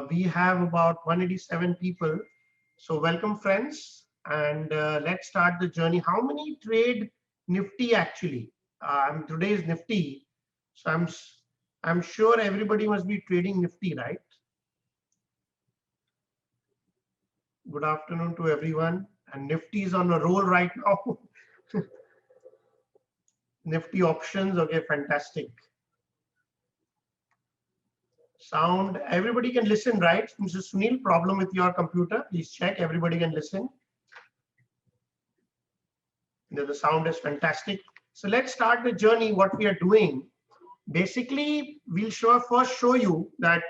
We have about 187 people. So welcome friends, and let's start the journey. How many trade Nifty actually? Today is Nifty, so I'm sure everybody must be trading Nifty, right? Good afternoon to everyone. And Nifty is on a roll right now. Nifty options, okay, fantastic. Sound, everybody can listen, right? Mr. Sunil, problem with your computer? Please check, everybody can listen. The sound is fantastic. So let's start the journey, what we are doing. Basically, we'll first show you that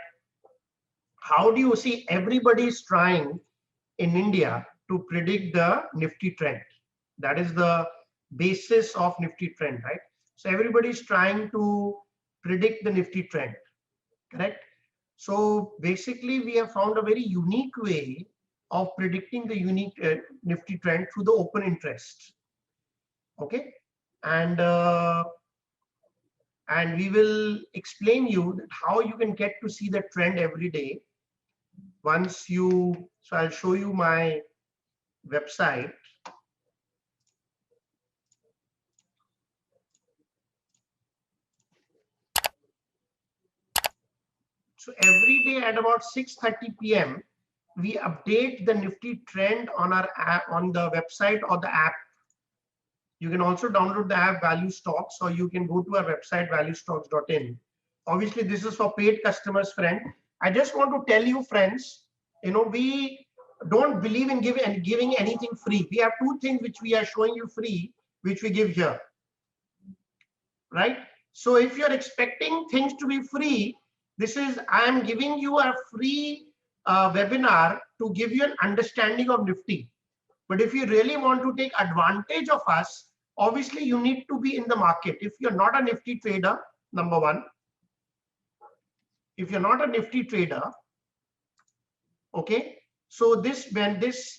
how do you see everybody is trying in India to predict the Nifty trend. That is the basis of Nifty trend, right? So everybody is trying to predict the Nifty trend, correct? So basically, we have found a very unique way of predicting the unique Nifty trend through the open interest. Okay, and we will explain you that how you can get to see the trend every day. Once you, so I'll show you my website. So every day at about 6:30 p.m. we update the Nifty trend on our app, on the website or the app. You can also download the app Value Stocks, or you can go to our website valuestocks.in. Obviously, this is for paid customers, friend. I just want to tell you, friends, we don't believe in giving anything free. We have two things which we are showing you free, which we give here, right? So if you're expecting things to be free, I am giving you a free webinar to give you an understanding of Nifty. But if you really want to take advantage of us, obviously you need to be in the market. If you're not a Nifty trader, number one, if you're not a Nifty trader, okay, so this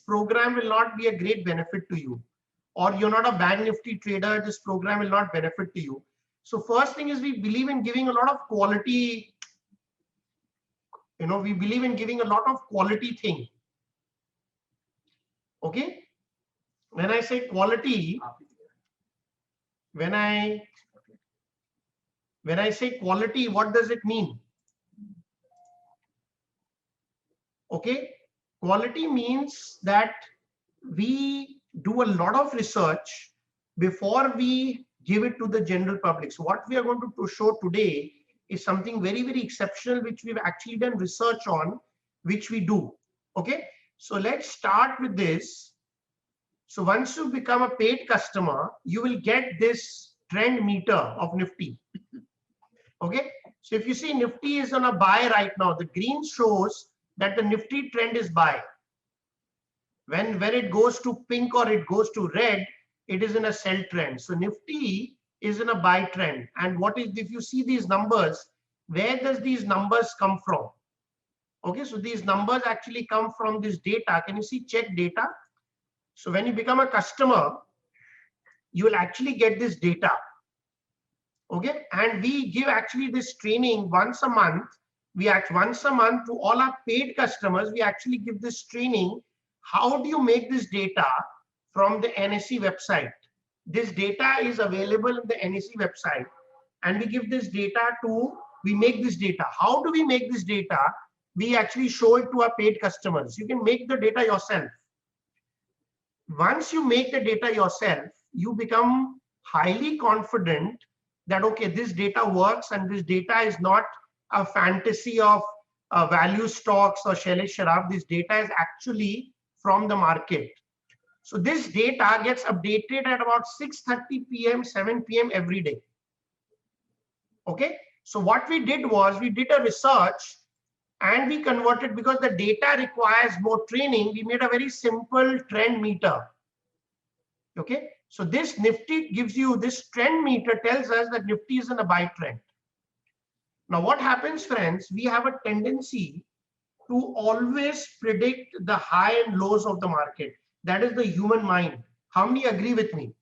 program will not be a great benefit to you, or you're not a Bank Nifty trader, this program will not benefit to you. So first thing is, we believe in giving a lot of quality, we believe in giving a lot of quality thing. Okay, when I say quality, when I say quality, what does it mean? Okay, quality means that we do a lot of research before we give it to the general public. So what we are going to show today is something very, very exceptional, which we've actually done research on, which we do. Okay, so let's start with this. So once you become a paid customer, you will get this trend meter of Nifty. Okay, so if you see Nifty is on a buy right now, the green shows that the Nifty trend is buy. When it goes to pink or it goes to red, it is in a sell trend. So Nifty is in a buy trend. And what is, if you see these numbers, where does these numbers come from? Okay, so these numbers actually come from this data. Can you see check data? So when you become a customer, you will actually get this data. Okay, and we give actually this training once a month. Once a month to all our paid customers, we actually give this training. How do you make this data from the NSE website? This data is available in the NSE website, and we give this data we make this data. How do we make this data? We actually show it to our paid customers. You can make the data yourself. Once you make the data yourself, you become highly confident that, okay, this data works, and this data is not a fantasy of value stocks or Shailesh Sharaf. This data is actually from the market. So this data gets updated at about 6:30 p.m., 7 p.m. every day. Okay, so what we did was, we did a research and we converted, because the data requires more training, we made a very simple trend meter. Okay, so this Nifty gives you, this trend meter tells us that Nifty is in a buy trend. Now what happens, friends, we have a tendency to always predict the high and lows of the market. That is the human mind. How many agree with me?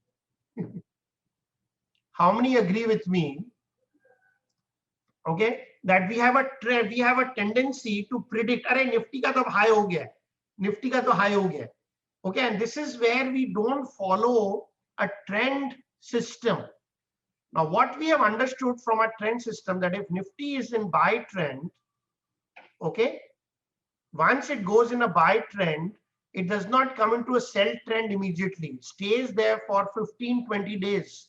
How many agree with me? Okay, that we have a tendency to predict, अरे Nifty का तो high हो गया है, Nifty का तो high हो गया है. Okay, and this is where we don't follow a trend system. Now, what we have understood from a trend system, that if Nifty is in buy trend, okay, once it goes in a buy trend, it does not come into a sell trend immediately. It stays there for 15-20 days.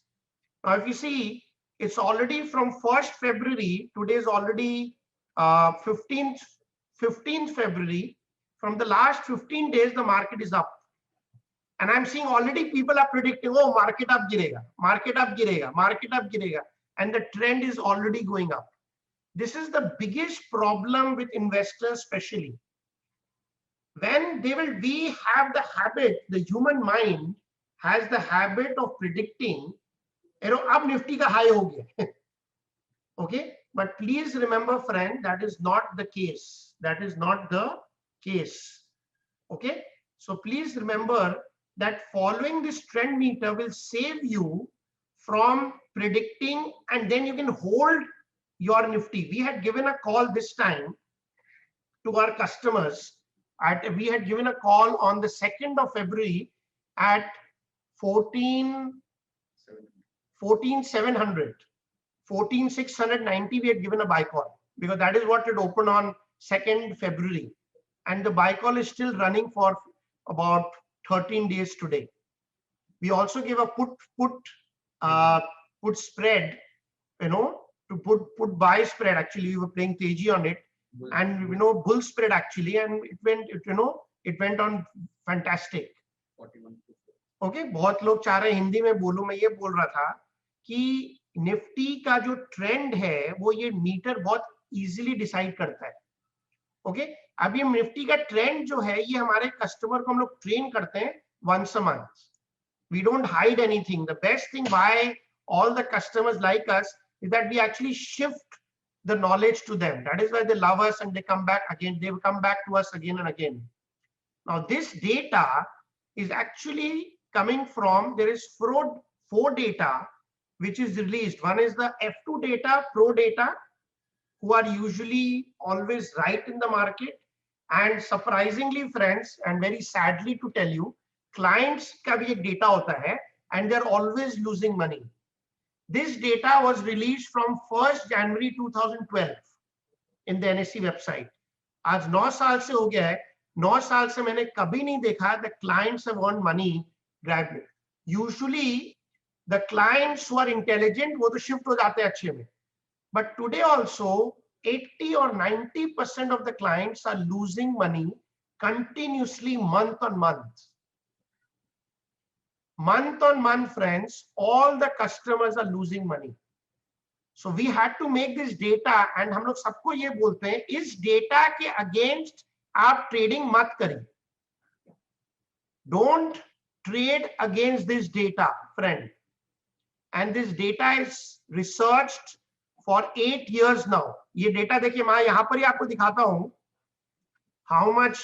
Now, if you see, it's already from 1st February, today is already 15th February. From the last 15 days, the market is up. And I'm seeing already people are predicting, oh, market up girega, market up girega, market up girega. And the trend is already going up. This is the biggest problem with investors, especially. When we have the habit, the human mind has the habit of predicting, you know, ab Nifty ka high ho gaya. Okay. But please remember, friend, that is not the case. That is not the case. Okay. So please remember that following this trend meter will save you from predicting, and then you can hold your Nifty. We had given a call this time to our customers. We had given a call on the 2nd of February at 14,700. 14,690 we had given a buy call, because that is what it opened on 2nd February. And the buy call is still running for about 13 days today. We also gave a put spread, you know, to put buy spread. Actually, we were playing Teji on it, and you know, bull spread actually, and it went on fantastic. Okay, बहुत लोग चाह रहे हिंदी में बोलूं, मैं ये बोल रहा था कि निफ्टी का जो ट्रेंड है वो ये मीटर बहुत इजीली डिसाइड करता है. ओके, अभी निफ्टी का ट्रेंड जो है ये हमारे कस्टमर को हम लोग ट्रेन करते हैं once a month. We don't hide anything. The best thing why all the customers like us is that we actually shift the knowledge to them. That is why they love us and they come back again. They will come back to us again and again. Now this data is actually coming from, there is four data which is released. One is the F2 data, Pro data, who are usually always right in the market. And surprisingly, friends, and very sadly to tell you, clients का भी एक data होता है, and they're always losing money. This data was released from 1st January 2012 in the NSE website. आज 9 साल से हो गया है. 9 साल से मैंने कभी नहीं देखा the clients have earned money gradually. Usually the clients who are intelligent वो तो shift हो जाते हैं अच्छे में. But today also 80 or 90% of the clients are losing money continuously month on month. Month on month, friends, all the customers are losing money. So we had to make this data, and हम लोग सबको ये बोलते हैं इस data के against आप trading मत करिए. Don't trade against this data, friend. And this data is researched for 8 years now. ये data देखिए, मैं यहाँ पर ही आपको दिखाता हूँ how much.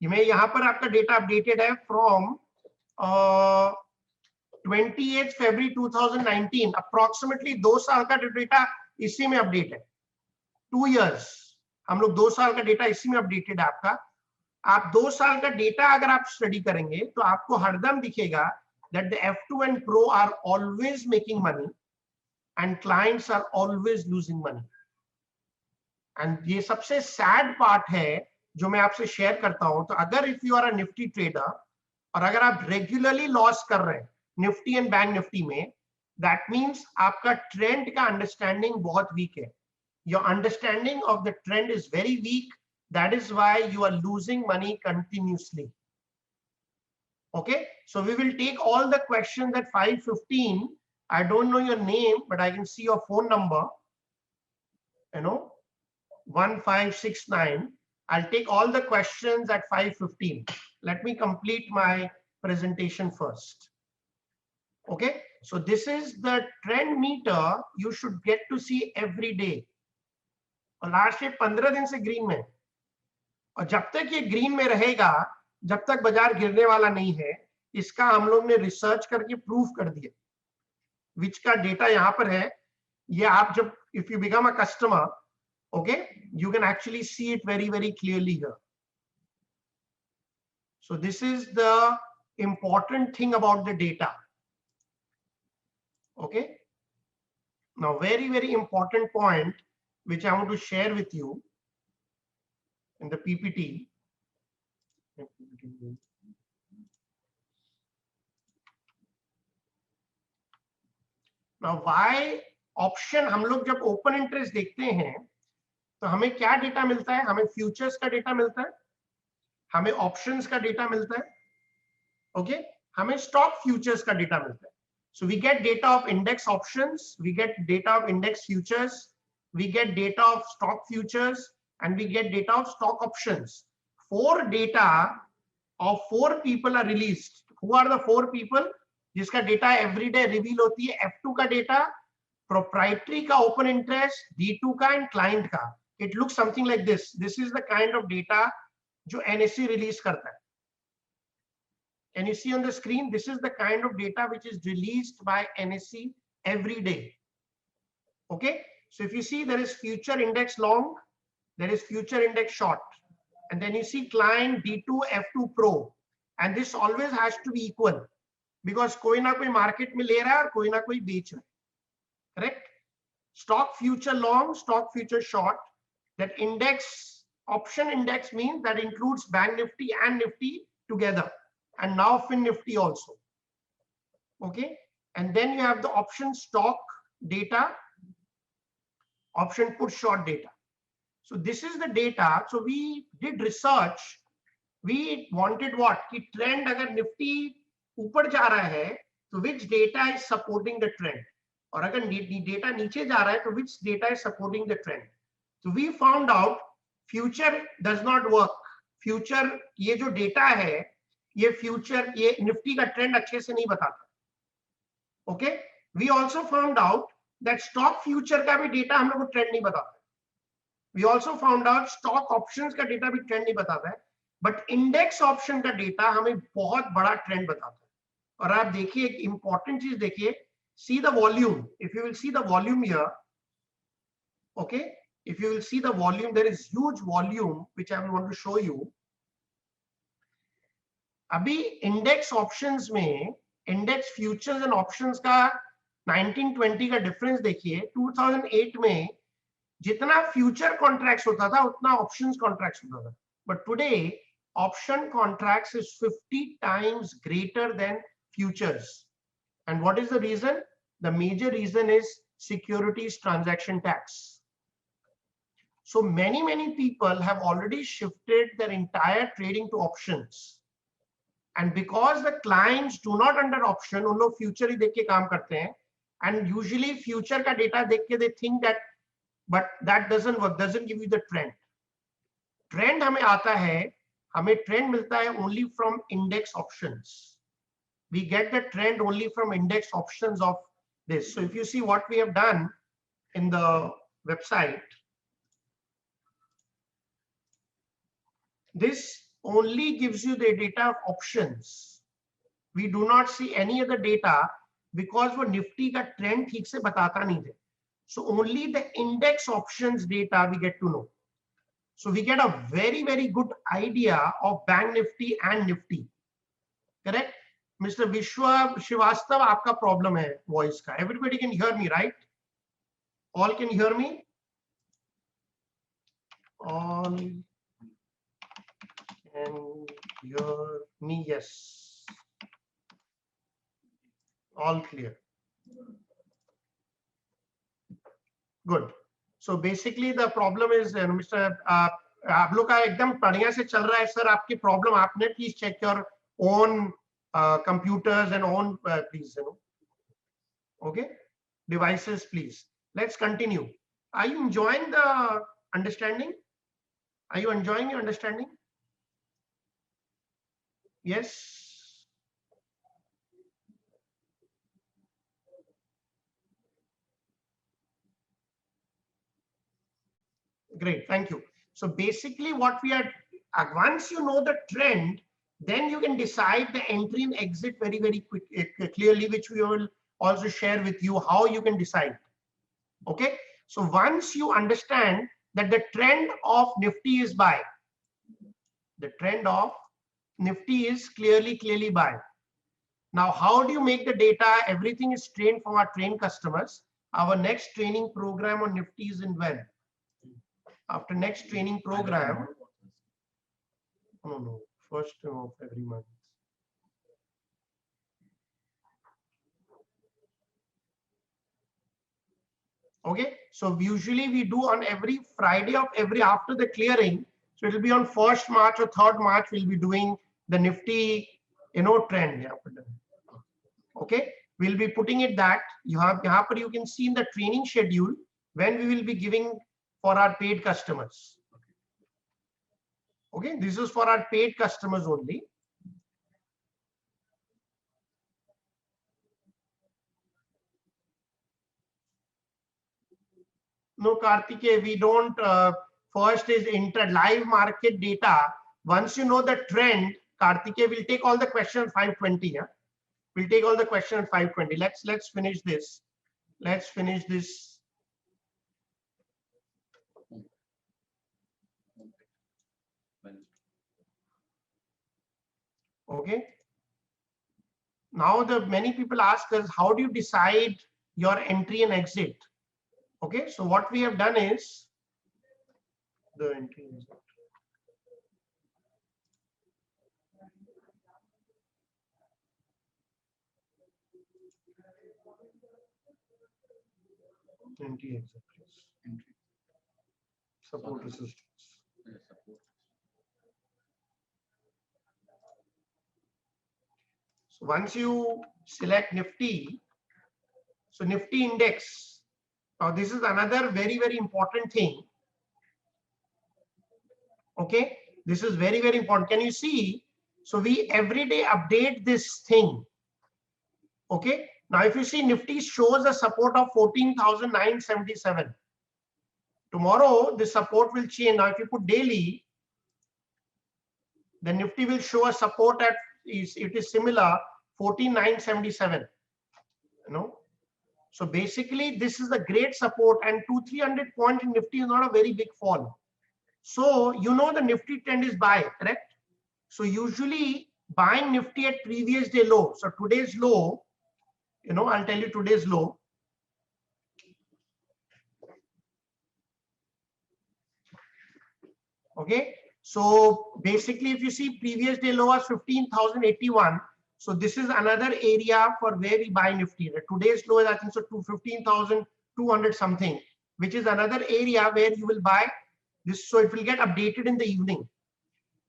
मैं यहाँ पर आपका data updated है from 28th February 2019. approximately 2 साल का data इसी में update है. 2 years. हम लोग 2 साल का data इसी में updated है आपका. आप 2 साल का data अगर आप study करेंगे तो आपको हरदम दिखेगा that the F2 and Pro are always making money and clients are always losing money. And ये सबसे sad part है जो मैं आपसे share करता हूं. तो अगर if you are a Nifty trader और अगर आप regularly loss कर रहे हैं Nifty and Bank Nifty में, that means आपका trend का understanding बहुत weak है. Your understanding of the trend is very weak. That is why you are losing money continuously. Okay, so we will take all the questions at 5:15. I don't know your name, but I can see your phone number, you know, 1569. I'll take all the questions at 5:15. Let me complete my presentation first. Okay, so this is the trend meter you should get to see every day. और last ये 15 दिन से green में, और जब तक ये green में रहेगा, जब तक बाजार गिरने वाला नहीं है, इसका हम लोग ने रिसर्च करके प्रूफ कर दिया. विच का डेटा यहाँ पर है. ये आप जब if you become a customer, Okay, you can actually see it very, very clearly here. So this is the important thing about the data. Okay, now very, very important point which I want to share with you in the PPT. Now why option, हम लोग जब open interest देखते हैं तो हमें क्या data मिलता है? हमें फ्यूचर्स का डेटा मिलता है, हमें ऑप्शंस का डेटा मिलता है, ओके, हमें स्टॉक फ्यूचर्स का डेटा मिलता है. So we get data of index options, we get data of index futures, we get data of stock futures, and we get data of stock options. 4 data of 4 people are released. Who are the 4 people जिसका data every day reveal होती है? F2 का data, proprietary का open interest, D2 का and client का. It looks something like this. This is the kind of data जो NSE release करता है. Can you see on the screen? This is the kind of data which is released by NSE every day. Okay, so if you see, there is future index long, there is future index short, and then you see client D2 F2 pro, and this always has to be equal because कोई ना कोई market में ले रहा है और कोई ना कोई बेच रहा है. Correct? Stock future long, stock future short. That index, option index means that includes Bank Nifty and Nifty together, and now Fin Nifty also. Okay, and then you have the option stock data, option put short data. So this is the data. So we did research. We wanted what? कि trend अगर Nifty ऊपर जा रहा है तो which data is supporting the trend, और अगर data नीचे जा रहा है तो which data is supporting the trend. So we found out future does not work. Future, ये जो डेटा है, ये फ्यूचर, ये निफ्टी का ट्रेंड अच्छे से नहीं बताता. Okay, we also found out that stock future का भी डेटा हम लोग को ट्रेंड नहीं बताता. We also found out stock options का डेटा भी ट्रेंड नहीं बताता है, बट इंडेक्स ऑप्शन का डेटा हमें बहुत बड़ा ट्रेंड बताता है. और आप देखिए, एक इंपॉर्टेंट चीज देखिए, see the volume. If you will see the volume here, okay, if you will see the volume, there is huge volume which I want to show you. अभी इंडेक्स ऑप्शंस में इंडेक्स फ्यूचर्स एंड ऑप्शंस का 1920 का difference देखिए. 2008 में जितना future contracts होता था उतना ऑप्शंस कॉन्ट्रैक्ट्स होता था, but today option contracts is 50 times greater than futures. And what is the reason? The major reason is securities transaction tax. So many people have already shifted their entire trading to options. And because the clients do not under option, उन लोग future ही देख के काम करते हैं, and usually future का data देख के they think that, but that doesn't work, doesn't give you the trend. Trend हमें आता है, हमें ट्रेंड मिलता है only from index options. We get the trend only from index options of this. So if you see what we have done in the website, this only gives you the data of options. We do not see any other data because वो Nifty का trend ठीक से बताता नहीं है. So only the index options data we get to know. So we get a very, very good idea of Bank Nifty and Nifty. Correct? Mr. Vishwa Srivastav, आपका problem है voice का. Everybody can hear me, right? All can hear me? All can hear me? Yes. All clear. Good. So basically the problem is, Mr. आप लोग का एकदम बढ़िया से चल रहा है सर. आपकी प्रॉब्लम आपने please check your own computers and own please, okay, devices, please. Let's continue. Are you enjoying the understanding? Are you enjoying your understanding? Yes. Great, thank you. So basically what we are, once you know the trend, then you can decide the entry and exit very, very quick, clearly, which we will also share with you how you can decide. Okay, so once you understand that the trend of Nifty is buy. The trend of Nifty is clearly buy. Now, how do you make the data? Everything is trained from our trained customers. Our next training program on Nifty is in when? After next training program, no, first of every month. Okay, so usually we do on every Friday of every after the clearing. So it will be on 1st March or 3rd March. We'll be doing the Nifty, trend. Yeah. Okay, we'll be putting it that you can see in the training schedule when we will be giving for our paid customers. Okay, this is for our paid customers only. No, Kartikeya, we don't. First is live market data. Once you know the trend, Kartikeya will take all the questions 520. Yeah, we'll take all the questions 520. Let's finish this. Let's finish this. Okay. Now many people ask us, how do you decide your entry and exit? Okay, so what we have done is the entry and exit. Entry exit, please. Support resistance. So once you select Nifty, so Nifty index. Now this is another very important thing. Okay, this is very important. Can you see? So we every day update this thing. Okay, now if you see Nifty shows a support of 14,977. Tomorrow the support will change. Now if you put daily, the Nifty will show a support at it is similar 14,977. So basically this is a great support, and 200-300 point in Nifty is not a very big fall. So the Nifty trend is buy, correct? So usually buying Nifty at previous day low. So today's low, I'll tell you today's low. Okay, so basically if you see previous day low was 15,081. So this is another area for where we buy Nifty. Today's low is I think so 15,200 something, which is another area where you will buy this. So it will get updated in the evening.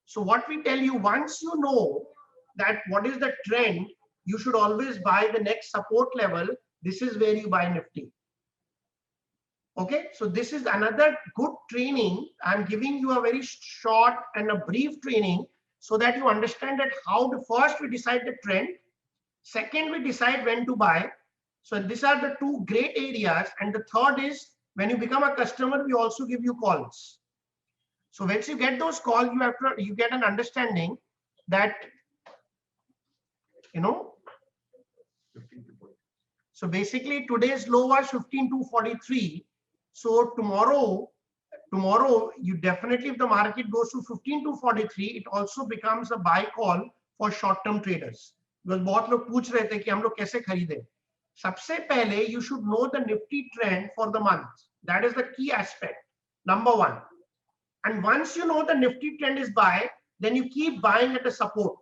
So what we tell you, once you know that what is the trend, you should always buy the next support level. This is where you buy Nifty. Okay, so this is another good training. I'm giving you a very short and a brief training so that you understand that how first we decide the trend, second we decide when to buy. So these are the two great areas, and the third is when you become a customer, we also give you calls. So once you get those calls, you get an understanding that So basically today's low was 15,243. So tomorrow you definitely, if the market goes to 15,243, it also becomes a buy call for short-term traders. Because बहुत लोग पूछ रहे थे कि हम लोग कैसे खरीदें. सबसे पहले you should know the Nifty trend for the month. That is the key aspect. Number one. And once you know the Nifty trend is buy, then you keep buying at a support.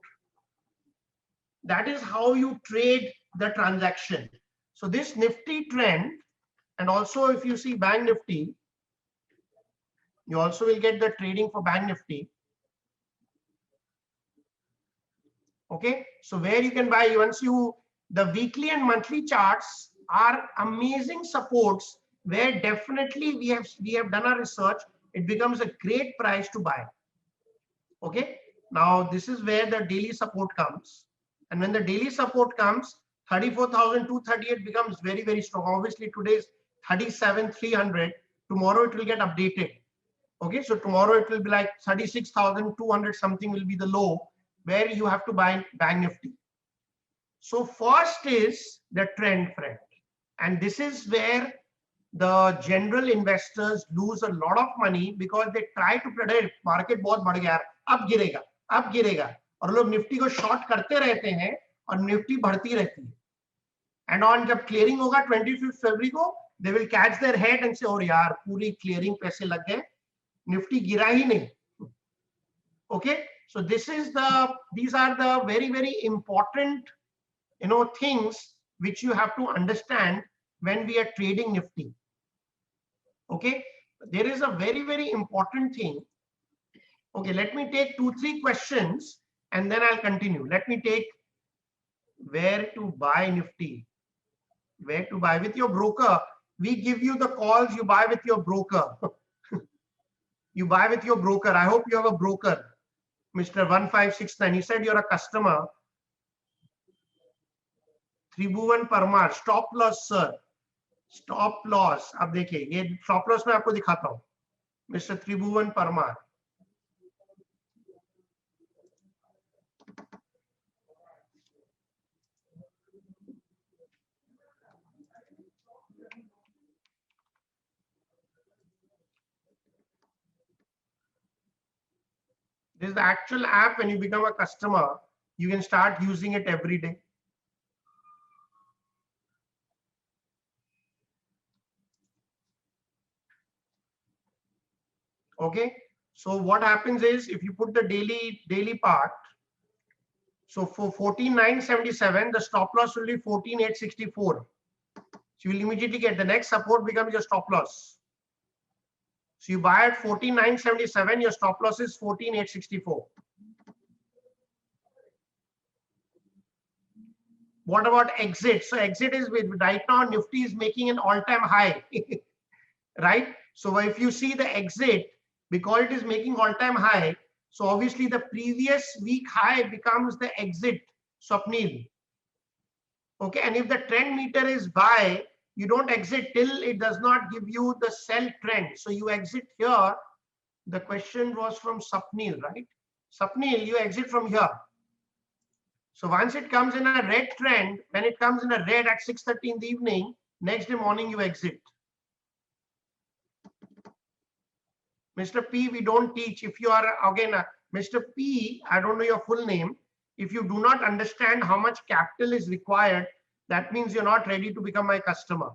That is how you trade the transaction. So this Nifty trend, and also if you see Bank Nifty, you also will get the trading for Bank Nifty. Okay, so where you can buy, the weekly and monthly charts are amazing supports where definitely we have done our research. It becomes a great price to buy. Okay, now this is where the daily support comes, and when the daily support comes, 34,238 becomes very strong. Obviously today is 37,300. Tomorrow it will get updated. Okay, so tomorrow it will be like 36,200 something will be the low where you have to buy Bank Nifty. So first is the trend, friend, and this is where the general investors lose a lot of money because they try to predict market बहुत बढ़ गया, अब गिरेगा, अब गिरेगा, और लोग Nifty को शॉर्ट करते रहते हैं और निफ्टी बढ़ती रहती है. एंड ऑन जब क्लियरिंग होगा 25 फरवरी को, they will catch their head and से, और यार पूरी क्लियरिंग पैसे लग गए, निफ्टी गिरा ही नहीं. Okay, so these are the very important things which you have to understand when we are trading Nifty. Okay, there is a very important thing. Okay, let me take 2-3 questions and then I'll continue. Let me take where to buy Nifty. Where to buy with your broker. We give you the calls, you buy with your broker. You buy with your broker. I hope you have a broker. Mr. 1569, he said you're a customer. Tribhuvan Parmar, stop loss sir. Stop loss. अब देखिए ये stop loss मैं आपको दिखाता हूँ. Mr. Tribhuvan Parmar. This is the actual app. When you become a customer, you can start using it every day. Okay, so what happens is if you put the daily part, so for 14,977, the stop loss will be 14,864. So you will immediately get the next support becomes your stop loss. So you buy at 14,977, your stop loss is 14,864. What about exit? So exit is with right now Nifty is making an all-time high, right? So if you see the exit, because it is making all-time high, so obviously the previous week high becomes the exit, Swapnil. Okay, and if the trend meter is buy, you don't exit till it does not give you the sell trend. So you exit here. The question was from Sapnil, right? Sapnil, you exit from here. So once it comes in a red trend, when it comes in a red at 6:30 in the evening, next day morning you exit. Mr. P, we don't teach. If you are, again, Mr. P, I don't know your full name. If you do not understand how much capital is required, that means you're not ready to become my customer.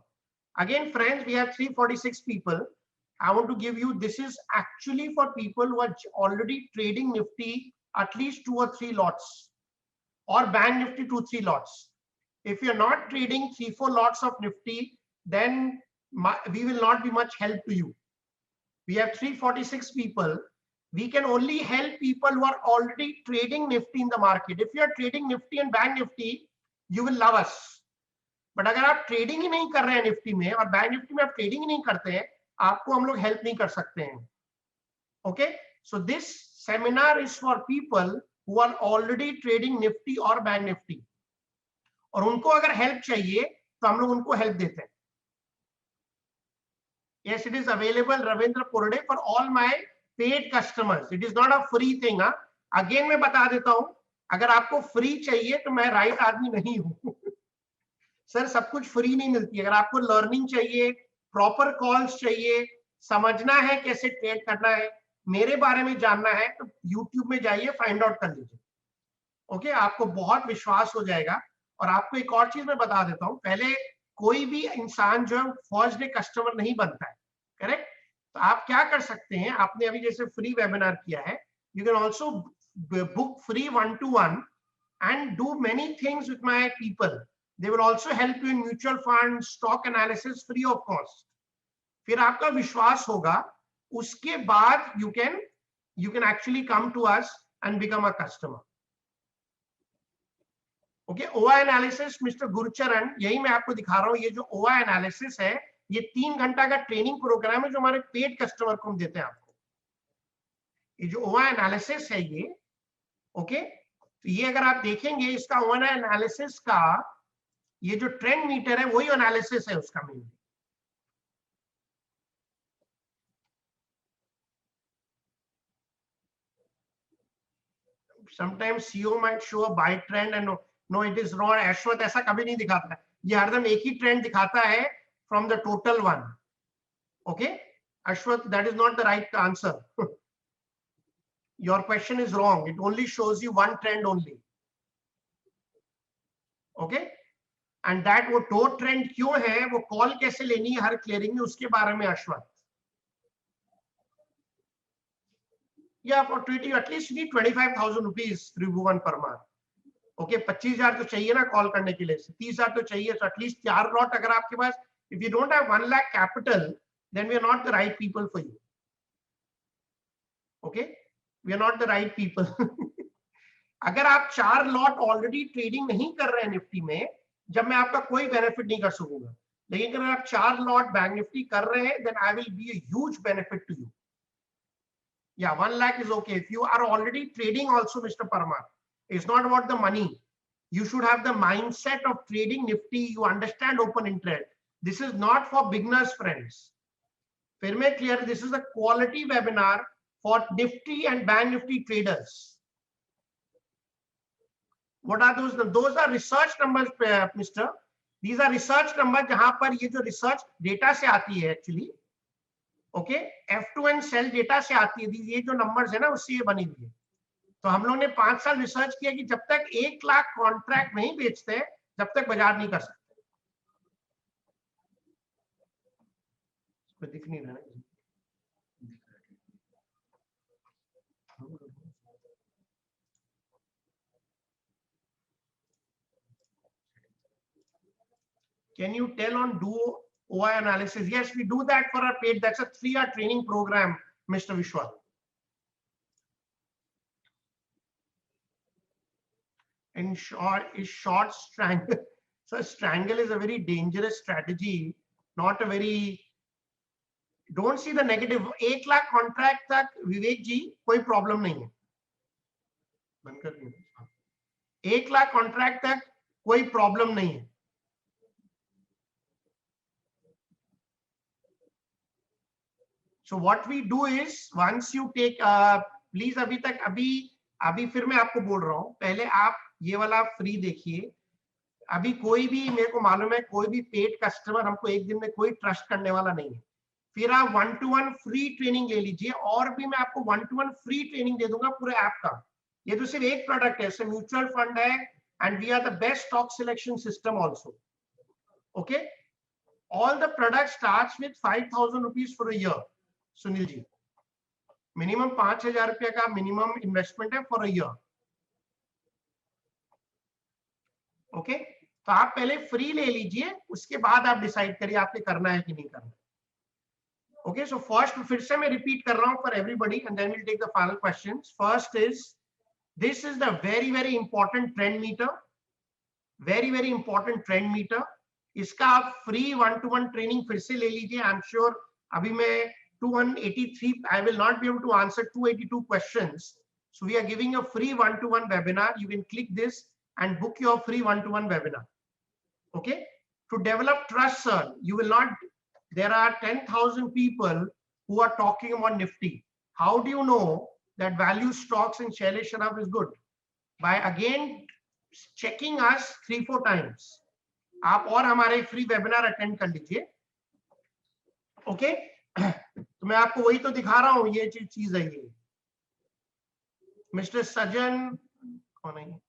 Again, friends, we have 346 people. I want to give you, this is actually for people who are already trading Nifty at least 2 or 3 lots, or Bank Nifty 2-3 lots. If you're not trading 3-4 lots of Nifty, then we will not be much help to you. We have 346 people. We can only help people who are already trading Nifty in the market. If you are trading Nifty and Bank Nifty, you will love us. But अगर आप trading ही नहीं कर रहे हैं Nifty में और bank Nifty में आप ट्रेडिंग ही नहीं करते हैं, आपको हम लोग हेल्प नहीं कर सकते हैं. Okay, so this seminar is for people who are already trading Nifty और बैंक निफ्टी, और उनको अगर हेल्प चाहिए तो हम लोग उनको हेल्प देते हैं. Yes, it is available, Ravindra Purde, for all my paid customers. It is not a free thing. Again मैं बता देता हूं, अगर आपको फ्री चाहिए तो मैं राइट आदमी नहीं हूं. सर सब कुछ फ्री नहीं मिलती है. अगर आपको लर्निंग चाहिए, प्रॉपर कॉल्स चाहिए, समझना है कैसे ट्रेड करना है, मेरे बारे में जानना है, तो यूट्यूब में जाइए, फाइंड आउट कर लीजिए. ओके, आपको बहुत विश्वास हो जाएगा. और आपको एक और चीज मैं बता देता हूं, पहले कोई भी इंसान जो है फर्स्ट डे कस्टमर नहीं बनता है, करेक्ट? तो आप क्या कर सकते हैं, आपने अभी जैसे फ्री वेबिनार किया है, you can also book free 1-to-1 and do many things with my people. They will also help you in mutual fund, stock analysis, free of cost. फिर आपका विश्वास होगा, उसके बाद you can actually come to us and become a customer. Okay, ओआ analysis mister Gurcharan, यही मैं आपको दिखा रहा हूं. ये जो ओआ एनालिसिस है, ये 3 घंटा का ट्रेनिंग प्रोग्राम है जो हमारे पेड कस्टमर को हम देते हैं आपको. ये जो ओआ एनालिसिस है ये, ओके, तो ये अगर आप देखेंगे इसका ओआ एनालिसिस का ये जो ट्रेंड मीटर है वही एनालिसिस है उसका main. Sometimes CEO might show a buy trend and no it is wrong. अश्वत ऐसा कभी नहीं दिखाता है, ये हरदम एक ही ट्रेंड दिखाता है from the total one. Okay, Ashwath, that is not the right answer. Your question is wrong. It only shows you one trend only. Okay, and that वो दो ट्रेंड क्यों है, वो कॉल कैसे लेनी है हर क्लियरिंग में, उसके बारे में Ashwath. Yeah, for treating at least you need 25,000 rupees Tribhuvan per month. Okay, 25,000 तो चाहिए ना कॉल करने के लिए, 30,000 तो चाहिए. So at least 4 lot अगर आपके पास, if you don't have 1 lakh capital, then we are not the right people for you. Okay, we are not the right people. अगर आप 4 lot ऑलरेडी ट्रेडिंग नहीं कर रहे हैं निफ्टी में, जब मैं आपका कोई बेनिफिट नहीं कर सकूंगा. लेकिन अगर आप 4 lot बैंक निफ्टी कर रहे हैं, then I will be a huge benefit to you. Yeah, 1 lakh is okay. If you are already trading also, Mr. Parmar, it's not about the money. You should have the mindset of trading Nifty. You understand open interest. This is not for beginners, friends. फिर मैं clear, this is a quality webinar for Nifty and Bank Nifty traders. What are those? Those are research numbers, Mr. These are research numbers जहां पर ये जो research data से आती है actually. Okay, F2 and sell data से आती है. ये जो नंबर्स है ना, उससे ये बनी हुई है. तो हम लोग ने 5 साल रिसर्च किया कि जब तक 1 लाख कॉन्ट्रैक्ट नहीं बेचते, जब तक बाजार नहीं कर सकते. दिख नहीं रहा है. Can you tell on Duo OI analysis? Yes, we do that for our paid. That's a 3-hour training program, Mr. Vishwa. In short, is short strangle. So strangle is a very dangerous strategy, not a very. Don't see the negative. 1 lakh contract तक विवेक जी कोई problem नहीं है. 1 lakh contract तक कोई problem नहीं है. So what we do is once you take please अभी फिर मैं आपको बोल रहा हूं, पहले आप ये वाला फ्री देखिए. अभी कोई भी, मेरे को मालूम है कोई भी पेड कस्टमर हमको एक दिन में कोई ट्रस्ट करने वाला नहीं है. फिर आप 1-to-1 फ्री ट्रेनिंग ले लीजिए, और भी मैं आपको 1-to-1 फ्री ट्रेनिंग दे दूंगा पूरे ऐप का. ये तो सिर्फ एक प्रोडक्ट है, म्यूचुअल फंड है, and we are the best stock selection system also. Okay, all the product starts with 5,000 rupees for a year. Sunil ji, minimum 5,000 रुपया का मिनिमम इन्वेस्टमेंट है फॉर अ ईयर. ओके, तो आप पहले फ्री ले लीजिए, उसके बाद आप डिसाइड करिए आपने करना है कि नहीं करना. ओके, सो फर्स्ट, फिर से मैं रिपीट कर रहा हूं for everybody, and then will take the final questions. First is, this is the very very important trend meter. Very very important trend meter. इसका आप फ्री 1-to-1 ट्रेनिंग फिर से ले लीजिए. आई एम श्योर अभी मैं 283, I will not be able to answer 282 questions. So we are giving a free 1-to-1 webinar. You can click this and book your free 1-to-1 webinar. Okay. To develop trust, sir, you will not, there are 10,000 people who are talking about Nifty. How do you know that value stocks in Shailesh Sharaf is good? By again checking us 3-4 times. आप और हमारे free webinar attend कर लीजिए. Okay, तो मैं आपको वही तो दिखा रहा हूं, ये चीज है. ये मिस्टर सजन कौन है?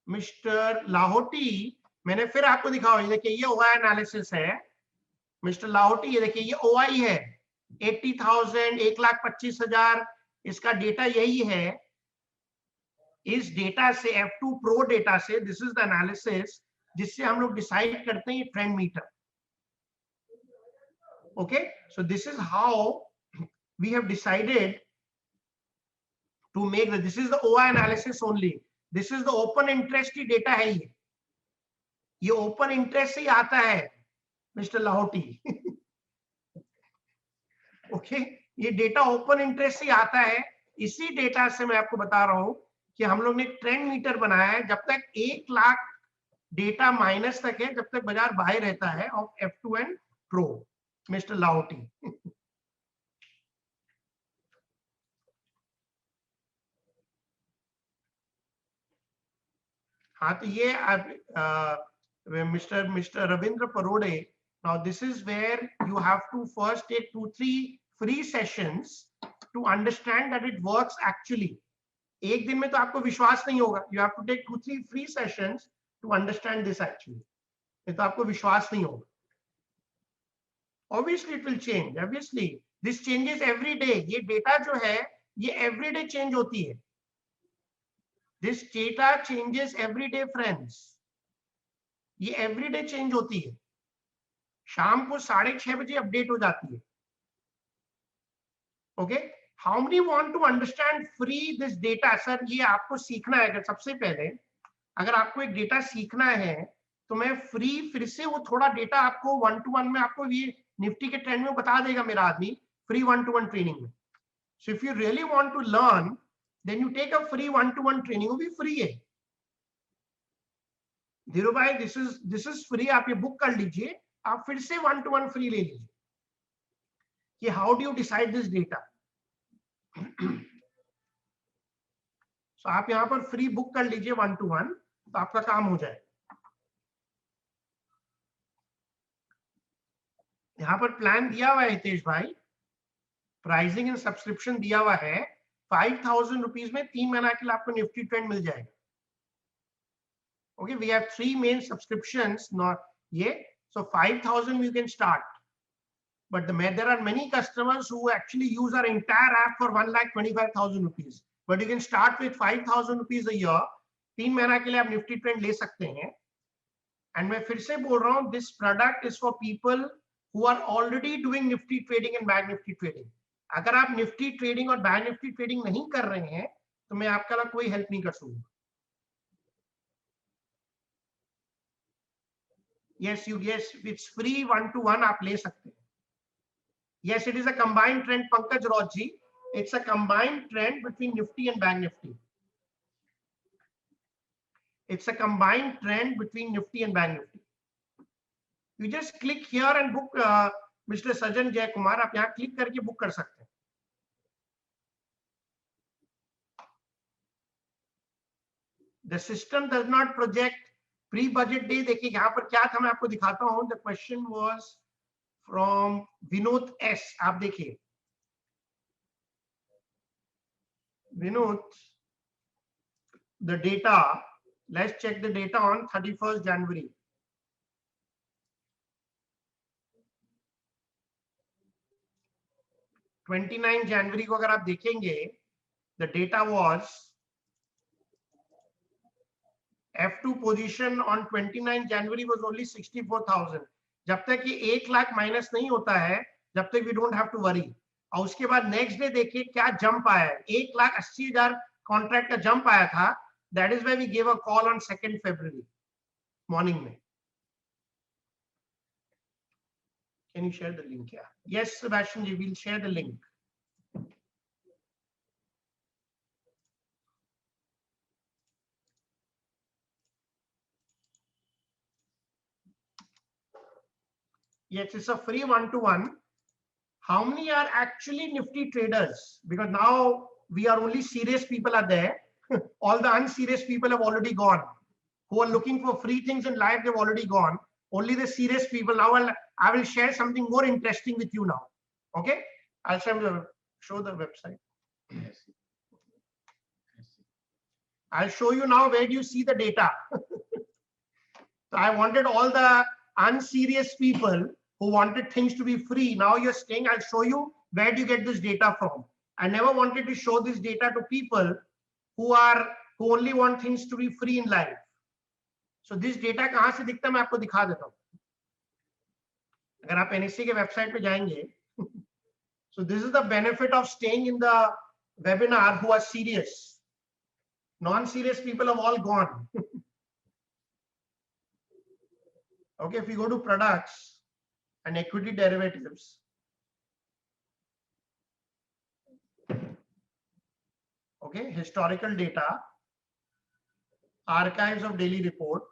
मिस्टर लाहौटी, मैंने फिर आपको दिखाओ. ये देखिए, ये ओआई एनालिसिस है मिस्टर लाहौटी. ये देखिए, ये ओआई है 80,000, 1,25,000. इसका डेटा यही है. इस डेटा से, F2 Pro डेटा से, दिस इज द एनालिसिस जिससे हम लोग डिसाइड करते हैं trend meter. Okay, so this is how we have decided to make this is the OI analysis only. This is the open interest की data है. ये open interest से ही आता है मिस्टर लाहौटी. ओके, ये डेटा ओपन इंटरेस्ट से आता है. इसी डेटा से मैं आपको बता रहा हूं कि हम लोग ने ट्रेंड मीटर बनाया है. जब तक 1 लाख डेटा माइनस तक है जब तक बाजार बाय रहता है of F2 and pro, mister Lahoti. हाँ तो ये mister Ravindra Parode, now this is where you have to first take 2-3 free sessions to understand that it works actually. एक दिन में तो आपको विश्वास नहीं होगा, you have to take 2-3 free sessions to understand this actually, नहीं तो आपको विश्वास नहीं होगा। Obviously it will change, obviously this changes every day, ये डेटा जो है ये every day change होती है, this data changes every day friends, ये एवरी डे चेंज होती है, शाम को 6:30 बजे अपडेट हो जाती है। Okay, how many want to understand free this data? Sir ये आपको सीखना है, अगर सबसे पहले अगर आपको एक डेटा सीखना है तो मैं फ्री फिर से वो थोड़ा डेटा आपको 1-to-1 में आपको ये निफ्टी के ट्रेंड में बता देगा मेरा आदमी, फ्री 1-to-1 ट्रेनिंग में। So if you really want to learn then you take a free 1-to-1 training, वो भी फ्री है। धीरू भाई दिस इज फ्री, आप ये बुक कर लीजिए, आप फिर से 1-to-1 फ्री ले लीजिए कि how do you decide this data. So आप यहां पर फ्री बुक कर लीजिए 1-to-1, तो आपका काम हो जाए। यहां पर प्लान दिया हुआ है हितेश भाई, प्राइसिंग एंड सब्सक्रिप्शन दिया हुआ है 5,000 रुपीज में 3 महीना के लिए आपको निफ्टी ट्रेंड मिल जाएगा। Okay, we have 3 main subscriptions, not yeah, so 5,000 you can start, but there are many customers who actually use our entire app for 1,25,000 rupees, but you can start with 5,000 rupees a year, 3 महीना के लिए आप Nifty trend ले सकते हैं। And मैं फिर से बोल रहा हूं, this product is for people who are already doing Nifty trading and bank Nifty trading. अगर आप निफ्टी ट्रेडिंग और बैंक निफ्टी ट्रेडिंग नहीं कर रहे हैं तो मैं आपका कोई हेल्प नहीं कर सकूंगा। Yes, it's free 1-to-1 आप ले सकते हैं। Yes, it is a combined trend, Pankaj Rauji. It's a combined trend between Nifty and Bank Nifty. It's a combined trend between Nifty and Bank Nifty. You just click here and book, Mr. Sajan Jay Kumar, आप यहाँ click करके book कर सकते हैं। The system does not project pre-budget day। देखिए यहाँ पर क्या था, मैं आपको दिखाता हूँ। The question was from Vinod S. आप देखिए Vinod, the data, let's check the data on 31st January. 29 जनवरी को अगर आप देखेंगे, the data was F2 position on 29 January was only 64,000। जब तक ये 1 लाख माइनस नहीं होता है, जब तक we don't have to worry। और उसके बाद नेक्स्ट डे देखिए क्या जंप आया है, 1,80,000 कॉन्ट्रैक्ट का जंप आया था। That is why we give a call on 2 February morning में। Can you share the link? Yes Sebastian ji, will share the link. Yes, it's a free 1-to-1. How many are actually Nifty traders? Because now we are only serious people are there. All the unserious people have already gone. Who are looking for free things in life, they've already gone. Only the serious people. Now I will share something more interesting with you now. Okay? I'll show the website. I'll show you now where do you see the data. So I wanted all the unserious people who wanted things to be free. Now you're staying, I'll show you where do you get this data from. I never wanted to show this data to people who only want things to be free in life. So this data कहाँ से दिखता है, मैं आपको दिखा देता हूँ। अगर आप NSE के वेबसाइट पे जाएंगे, so this is the benefit of staying in the webinar who are serious. Non-serious people have all gone. Okay, if we go to products and equity derivatives, okay, historical data, archives of daily report,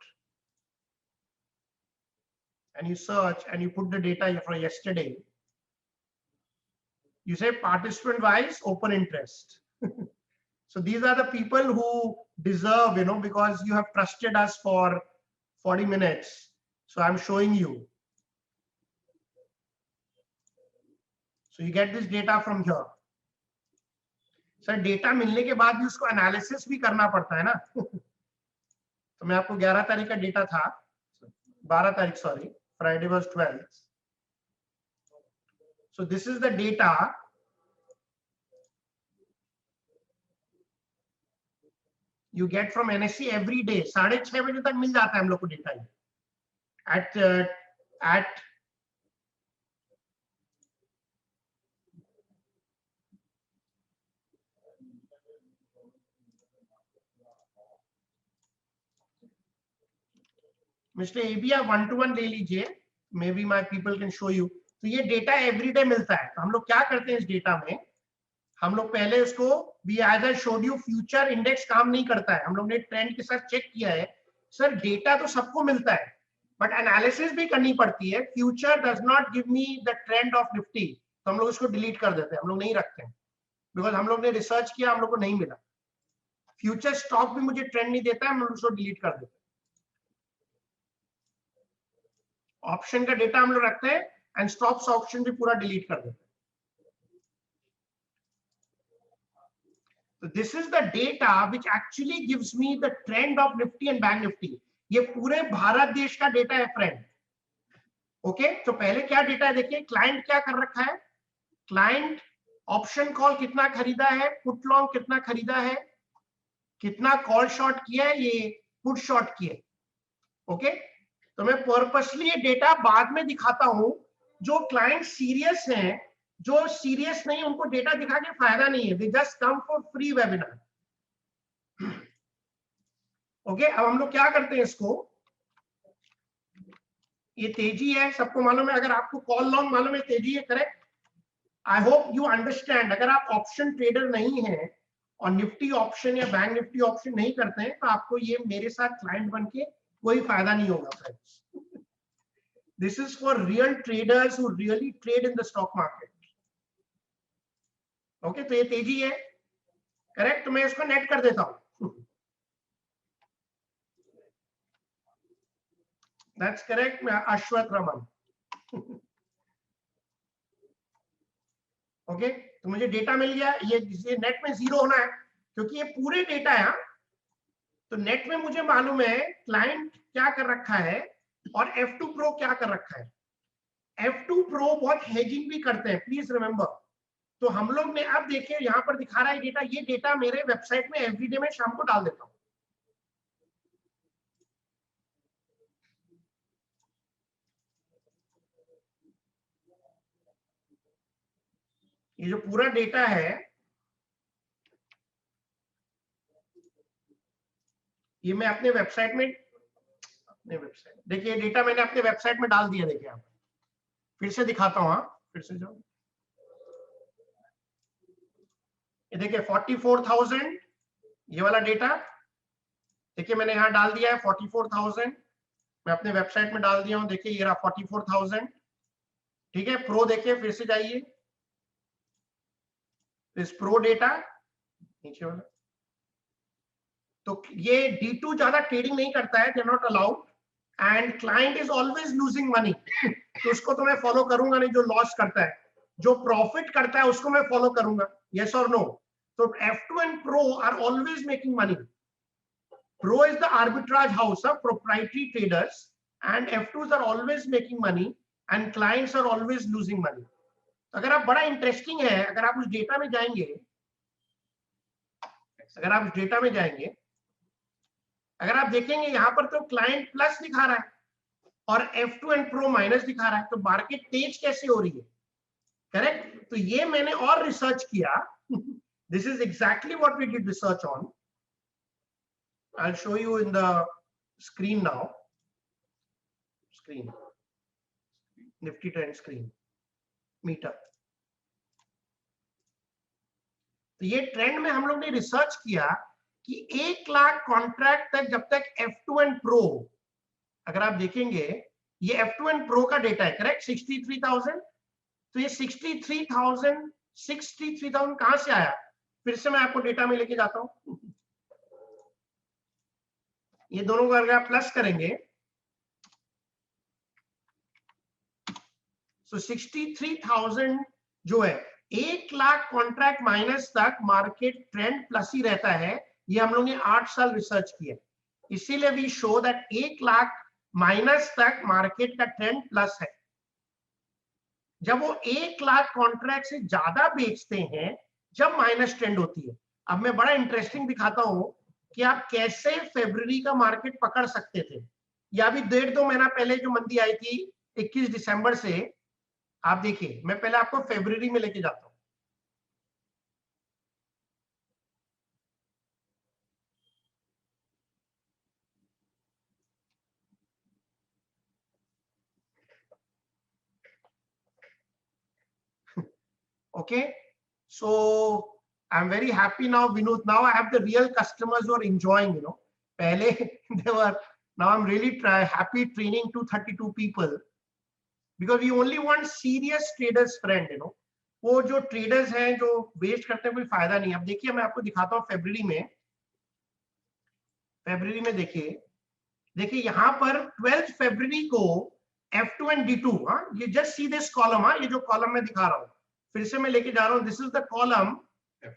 and you search and you put the data for yesterday, you say participant wise open interest. So these are the people who deserve, you know, because you have trusted us for 40 minutes. So I'm showing you. So you get this data from here. Sir data मिलने के बाद भी उसको analysis भी करना पड़ता है ना. तो मैं आपको 11 तारीख का डेटा था, 12 तारीख sorry, Friday was 12th. So this is the data. You get from NSE every day. 6:30 बजे तक मिल जाता है हम लोग को डेटा at मिस्टर एबी आप 1-to-1 ले लीजिए, may be my people can show you. तो ये डेटा एवरीडे मिलता है. तो हम लोग क्या करते हैं इस डेटा में, हम लोग पहले इसको भी as I showed you, future index काम नहीं करता है. हम लोग ने ट्रेंड के साथ चेक किया है. सर डेटा तो सबको मिलता है बट एनालिसिस भी करनी पड़ती है. Future does not give me the trend of Nifty, तो हम लोग इसको डिलीट कर देते हैं, हम लोग नहीं रखते हैं. बिकॉज हम लोग ने रिसर्च किया, हम लोग को नहीं मिला. फ्यूचर स्टॉक भी मुझे ट्रेंड नहीं देता है, हम लोग उसको डिलीट कर देते हैं. ऑप्शन का डेटा हम लोग रखते हैं एंड स्टॉप्स ऑप्शन भी पूरा डिलीट कर देते हैं. So this is the data which actually gives me the trend of Nifty and Bank Nifty. ये पूरे भारत देश का डेटा है फ्रेंड. ओके, तो पहले क्या डेटा है देखिए. क्लाइंट क्या कर रखा है, क्लाइंट ऑप्शन कॉल कितना खरीदा है, पुट लॉन्ग कितना खरीदा है, कितना कॉल शॉर्ट किया है, ये पुट शॉर्ट किया है. ओके, तो मैं पर्पसली ये डेटा बाद में दिखाता हूं. जो क्लाइंट सीरियस हैं, जो सीरियस नहीं, उनको डेटा दिखा के फायदा नहीं है. They just come for free webinar. Okay, अब हम लोग क्या करते हैं इसको. ये तेजी है, सबको मालूम है. अगर आपको कॉल लॉन्ग मालूम है, तेजी है, correct. I hope you understand. अगर आप ऑप्शन ट्रेडर नहीं है और निफ्टी ऑप्शन या बैंक निफ्टी ऑप्शन नहीं करते हैं, तो आपको ये मेरे साथ क्लाइंट बन के कोई फायदा नहीं होगा friends. This is for real traders who really trade in the stock market. Okay, तो ये तेजी है, करेक्ट. तो मैं इसको नेट कर देता हूं. That's correct. Ashwath Raman. Okay, तो मुझे डेटा मिल गया. ये नेट में 0 होना है क्योंकि ये पूरे डेटा है. तो नेट में मुझे मालूम है क्लाइंट क्या कर रखा है और F2 Pro क्या कर रखा है. F2 Pro बहुत हेजिंग भी करते हैं, प्लीज रिमेंबर. तो हम लोग ने अब देखिए यहां पर दिखा रहा है डेटा. ये डेटा मेरे वेबसाइट में एवरीडे में शाम को डाल देता हूं. ये जो पूरा डेटा है, ये मैं अपने वेबसाइट में, देखिए डेटा मैंने अपने वेबसाइट में डाल दिया. देखिए आप, फिर से दिखाता हूं. फिर से जाओ, ये देखिए 44,000 ये वाला डेटा. देखिए मैंने यहाँ डाल दिया है 44,000. मैं अपने वेबसाइट में डाल दिया हूं. देखिए ये रहा 44,000. ठीक है. प्रो देखिए, फिर से जाइए, इस प्रो डेटा नीचे वाला. तो ये D2 ज्यादा ट्रेडिंग नहीं करता है, they not allowed, and client is always losing money. तो उसको तो मैं फॉलो करूंगा नहीं. जो लॉस करता है, जो प्रॉफिट करता है, उसको मैं फॉलो करूंगा. यस और नो. तो F2 and Pro are always making money. Pro is the arbitrage house of proprietary traders, and F2s are always making money, and clients are always losing money. अगर आप, बड़ा इंटरेस्टिंग है, अगर आप उस डेटा में जाएंगे, अगर आप देखेंगे यहां पर तो क्लाइंट प्लस दिखा रहा है और F2 and Pro माइनस दिखा रहा है. तो मार्केट तेज कैसे हो रही है, करेक्ट. तो ये मैंने और रिसर्च किया. This is exactly what we did research on. I will show you in the screen now. Screen, Nifty trend screen meter. तो ये ट्रेंड में हम लोग ने रिसर्च किया कि 1 लाख कॉन्ट्रैक्ट तक, जब तक F2 and Pro, अगर आप देखेंगे ये F2N Pro का डेटा है, करेक्ट, 63,000। तो ये 63,000 कहां से आया? फिर से मैं आपको डेटा में लेके जाता हूं। ये दोनों को अगर आप प्लस करेंगे, तो 63,000 जो है, 1 लाख कॉन्ट्रैक्ट माइनस तक मार्केट ट्रेंड प्लस ही रहता है। ये हम लोग ने 8 साल रिसर्च किया, इसीलिए we show that 1 lakh minus तक मार्केट का ट्रेंड प्लस है। जब वो 1 लाख कॉन्ट्रैक्ट से ज्यादा बेचते हैं, जब माइनस ट्रेंड होती है। अब मैं बड़ा इंटरेस्टिंग दिखाता हूं कि आप कैसे फरवरी का मार्केट पकड़ सकते थे। या अभी 1.5-2 महीना पहले जो मंदी आई थी 21 दिसंबर से, आप देखिए, मैं पहले आपको फरवरी में लेके जाता हूं। Okay, so I'm very happy now, Vinod. Now I have the real customers who are enjoying. Pehle they were. Now I'm really happy training 232 people, because we only want serious traders friend. वो जो traders हैं जो waste करते हैं, कोई फायदा नहीं। अब देखिए, मैं आपको दिखाता हूँ फरवरी में। देखिए यहाँ पर 12 फरवरी को F2 and D2, हाँ, ये जस्ट सी दिस कॉलम, हाँ, ये जो कॉलम मैं दिखा रहा हूँ, फिर से मैं लेके जा रहा हूँ। This is the column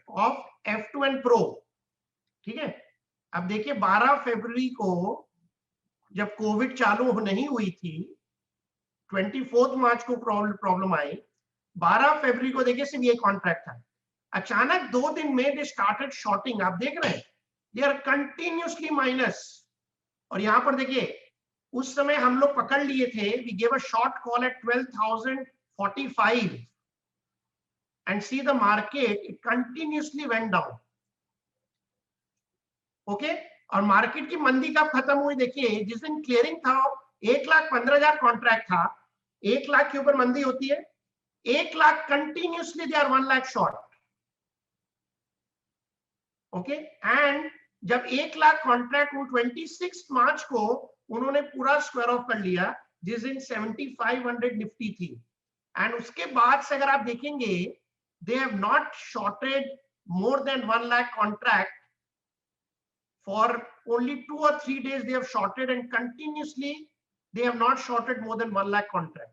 of F2N Pro, ठीक है। अब देखिए 12 फरवरी को जब कोविड चालू नहीं हुई थी, 24 मार्च को प्रॉब्लम आई, 12 फरवरी को देखिए सिर्फ ये कॉन्ट्रैक्ट था। अचानक 2 दिन में दे स्टार्टेड शॉर्टिंग, आप देख रहे हैं, दे आर कंटिन्यूसली माइनस। और यहां पर देखिए, उस समय हम लोग पकड़ लिए थे, we give a short call at 12,045 and see the market, it continuously went down. Okay, और मार्केट की मंदी कब खत्म हुई? देखिए, जिस दिन क्लियरिंग था 1,15,000 कॉन्ट्रैक्ट था, 1 लाख के ऊपर मंदी होती है, 1 lakh continuously they are 1 lakh short. Okay, and जब 1 लाख कॉन्ट्रैक्ट वो 26 मार्च को उन्होंने पूरा स्क्वायर ऑफ कर लिया, जिस दिन 7500 निफ्टी थी। एंड उसके बाद से अगर आप देखेंगे, they have not shorted more than 1 lakh contract. For only 2 or 3 days they have shorted, and continuously they have not shorted more than 1 lakh contract.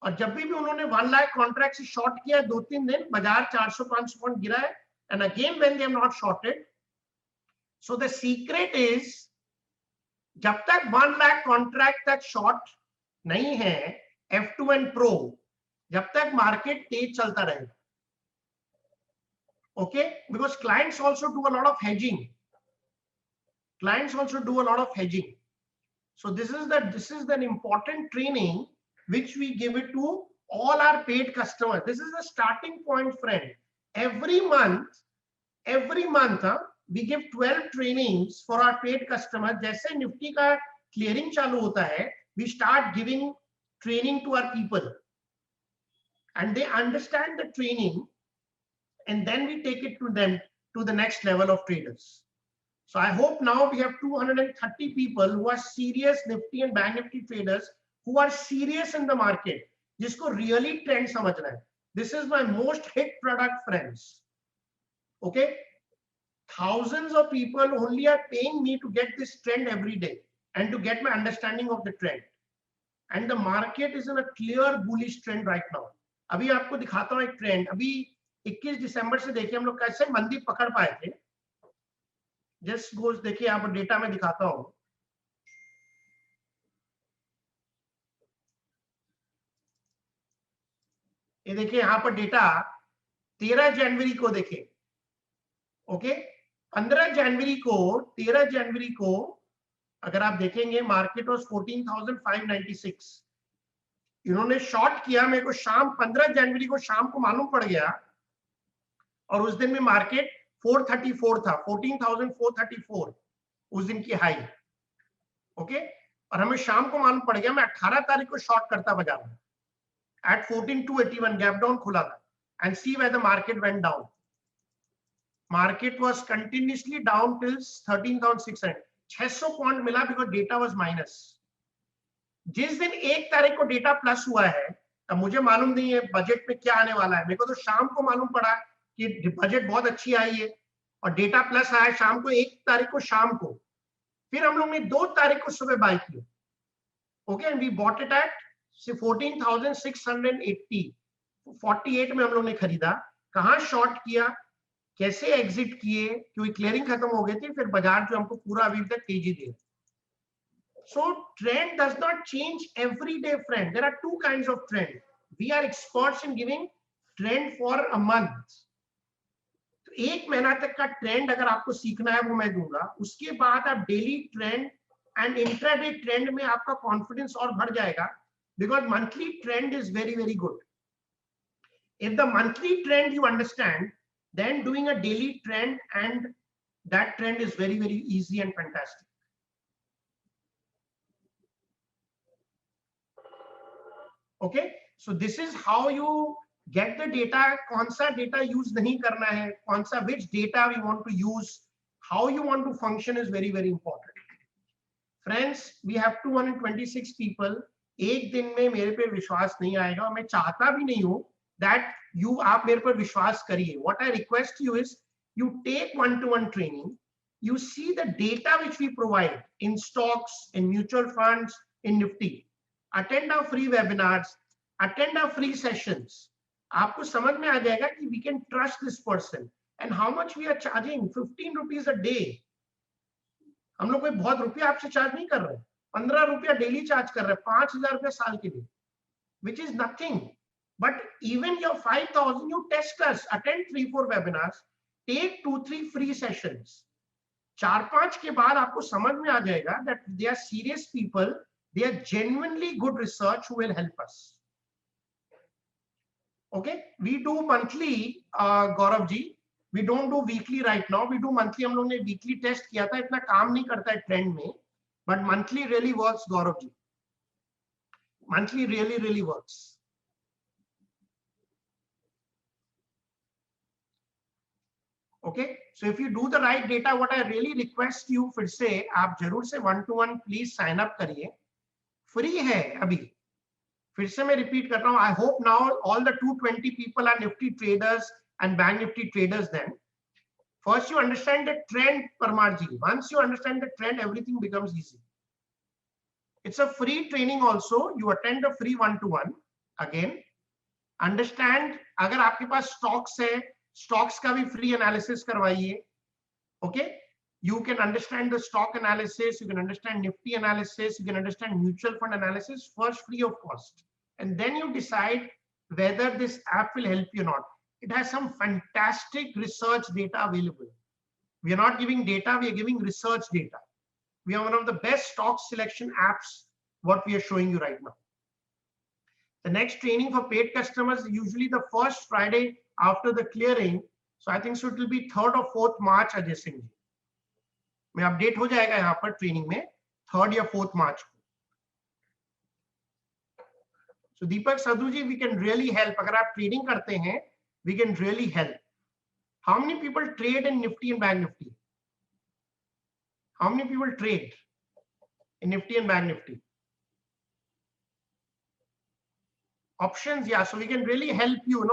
और जब भी उन्होंने 1 लाख कॉन्ट्रैक्ट से शॉर्ट किया 2-3 दिन, बाजार 400-500 पॉइंट गिरा है, and again when they have not shorted. So the secret is, जब तक 1 लाख कॉन्ट्रैक्ट तक शॉर्ट नहीं है F2N Pro, जब तक मार्केट तेज चलता रहेगा। Okay, because clients also do a lot of hedging. So this is the important training which we give it to all our paid customers. This is the starting point, friend. Every month we give 12 trainings for our paid customers. जैसे Nifty का clearing चालू होता है, we start giving training to our people, and they understand the training, and then we take it to them to the next level of traders. So I hope now we have 230 people who are serious Nifty and Bank Nifty traders, who are serious in the market, जिसको really trend समझना है. This is my most hit product, friends. Okay, thousands of people only are paying me to get this trend every day and to get my understanding of the trend. And the market is in a clear bullish trend right now. अभी आपको दिखाता हूँ एक trend. अभी 21 दिसंबर से देखिए हम लोग कैसे मंदी पकड़ पाए थे। जस्ट गोज, देखिए यहाँ पर डेटा में दिखाता हूं। ये देखिए यहाँ पर डेटा 13 जनवरी को देखें। ओके, 15 जनवरी को, 13 जनवरी को अगर आप देखेंगे, मार्केट वाज 14,596। इन्होंने शॉर्ट किया, मेरे को शाम 15 जनवरी को शाम को मालूम पड़ गया, और उस दिन में मार्केट 434 था, 14,434 उस दिन की हाई। ओके, और हमें शाम को मालूम पड़ गया, मैं 18 तारीख को शॉर्ट करता बाजार में at 14,281 गैप डाउन खुला था, and see where the market went down. Market was continuously down till 13,600. 600 point मिला because data was minus. जिस दिन 1 तारीख को डेटा प्लस हुआ है, अब मुझे मालूम नहीं है बजट में क्या आने वाला है, मेरे को तो शाम को मालूम पड़ा कि बजट बहुत अच्छी आई है और डेटा प्लस आया शाम को, 1 तारीख को शाम को। फिर हम लोग ने 2 तारीख को सुबह बाय किया, okay, and we bought it at 14,680, 48 में हम लोग ने खरीदा। कहाँ शॉर्ट किया, कैसे एग्जिट किए, क्योंकि क्लियरिंग खत्म हो गई थी, फिर बाजार जो हमको पूरा अभी तक तेजी दे। So trend does not change every day, friend. There are two kinds of trend. We are experts in giving trend for a month. तो 1 महीना तक का ट्रेंड अगर आपको सीखना है वो मैं दूंगा, उसके बाद आप daily trend and intraday trend में आपका कॉन्फिडेंस और बढ़ जाएगा, because monthly trend is very very good. If the monthly trend you understand, then doing a daily trend and that trend is very very easy and fantastic. Okay, so this is how you get the data. कौन सा data use नहीं करना है, कौन सा which data we want to use, how you want to function is very very important. Friends, we have 226 people. एक दिन में मेरे पे विश्वास नहीं आएगा और मैं चाहता भी नहीं हूँ that you आप मेरे पर विश्वास करिए. What I request you is you take one-to-one training, you see the data which we provide in stocks, in mutual funds, in Nifty. Attend our free webinars, attend our free sessions. आपको समझ में आ जाएगा कि we can trust this person and how much we are charging. 15 rupees a day. हम लोग कोई बहुत रुपया आपसे चार्ज नहीं कर रहे, 15 रुपया डेली चार्ज कर रहे हैं, 5,000 रुपया साल के लिए, which is nothing. But even your 5,000, you test us, attend 3-4 webinars, take 2-3 free sessions. 4-5 के बाद आपको समझ में आ जाएगा that they are serious people. They are genuinely good research who will help us. Okay, we do monthly, Gaurav ji. We don't do weekly right now. We do monthly. हम लोग ने weekly test किया था, इतना काम नहीं करता है trend में, but monthly really works, Gaurav ji. Monthly really really works. Okay, so if you do the right data, what I really request you, फिर से आप जरूर से 1-to-1 please sign up करिए. फ्री है अभी, फिर से मैं रिपीट कर रहा हूं. I hope now all the 220 people are Nifty traders and bank Nifty traders. Then first you understand the trend, Parmar ji. Once you understand the trend, everything becomes easy. It's a free training also. You attend a free 1-to-1. Again understand, अगर आपके पास stocks है, stocks का भी free analysis करवाइए. Okay, you can understand the stock analysis, you can understand Nifty analysis, you can understand mutual fund analysis first, free of cost, and then you decide whether this app will help you or not. It has some fantastic research data available. We are not giving data, we are giving research data. We are one of the best stock selection apps what we are showing you right now. The next training for paid customers is usually the first Friday after the clearing, so I think so it will be 3rd or 4th March, Ajay Singh ji. में update हो जाएगा यहाँ पर training में 3rd या 4th मार्च को. So Deepak Sadhu ji, we can really help. अगर आप ट्रेडिंग करते हैं, we can really help. How many people trade in Nifty and Bank Nifty? How many people trade in Nifty and Bank Nifty? Options, yeah. So we can really help you,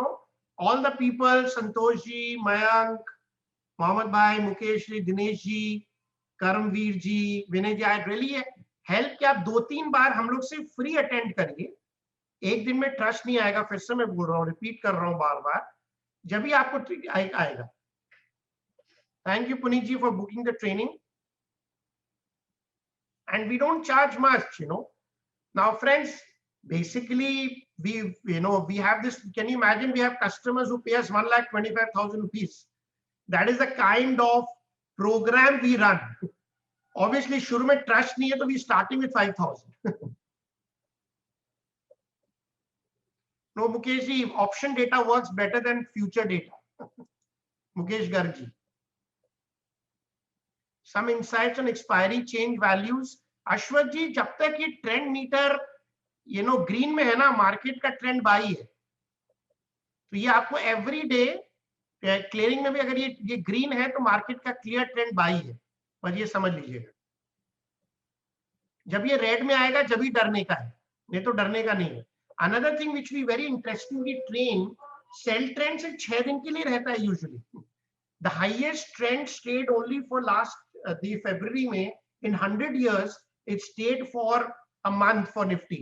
all the people, Santosh ji, Mayank, Mohammed bhai, Mukesh ji, Dinesh ji, Karamvir ji, Vinay ji, I really help कि आप 2-3 बार हम लोग से free attend करिए. एक दिन में trust नहीं आएगा, फिर से मैं बोल रहा हूँ, रिपीट कर रहा हूँ बार बार, जब भी आपको आएगा. Thank you Puneet ji for booking the training. And we don't charge much, now friends. Basically, we have this. Can you imagine? We have customers who pay us 1,25,000 rupees. That is the kind of program we run. Obviously, शुरू में trust नहीं है, तो we starting with 5,000. No, Mukesh ji, option data works better than future data. Mukesh Garg ji. Some insights on expiry change values. Ashwath ji, जब तक ये trend meter green में है ना, मार्केट का ट्रेंड बाई है, तो ये आपको एवरी डे क्लियरिंग में भी अगर ये ग्रीन है तो मार्केट का क्लियर ट्रेंड बाई है, बस ये समझ लीजिएगा. जब ये रेड में आएगा जब ही डरने का है, नहीं तो डरने का नहीं है। Another thing which we very interestingly train, sell trend से 6 दिन के लिए रहता है usually. The highest trend stayed only for last the February में in 100 years, it stayed for a month for Nifty.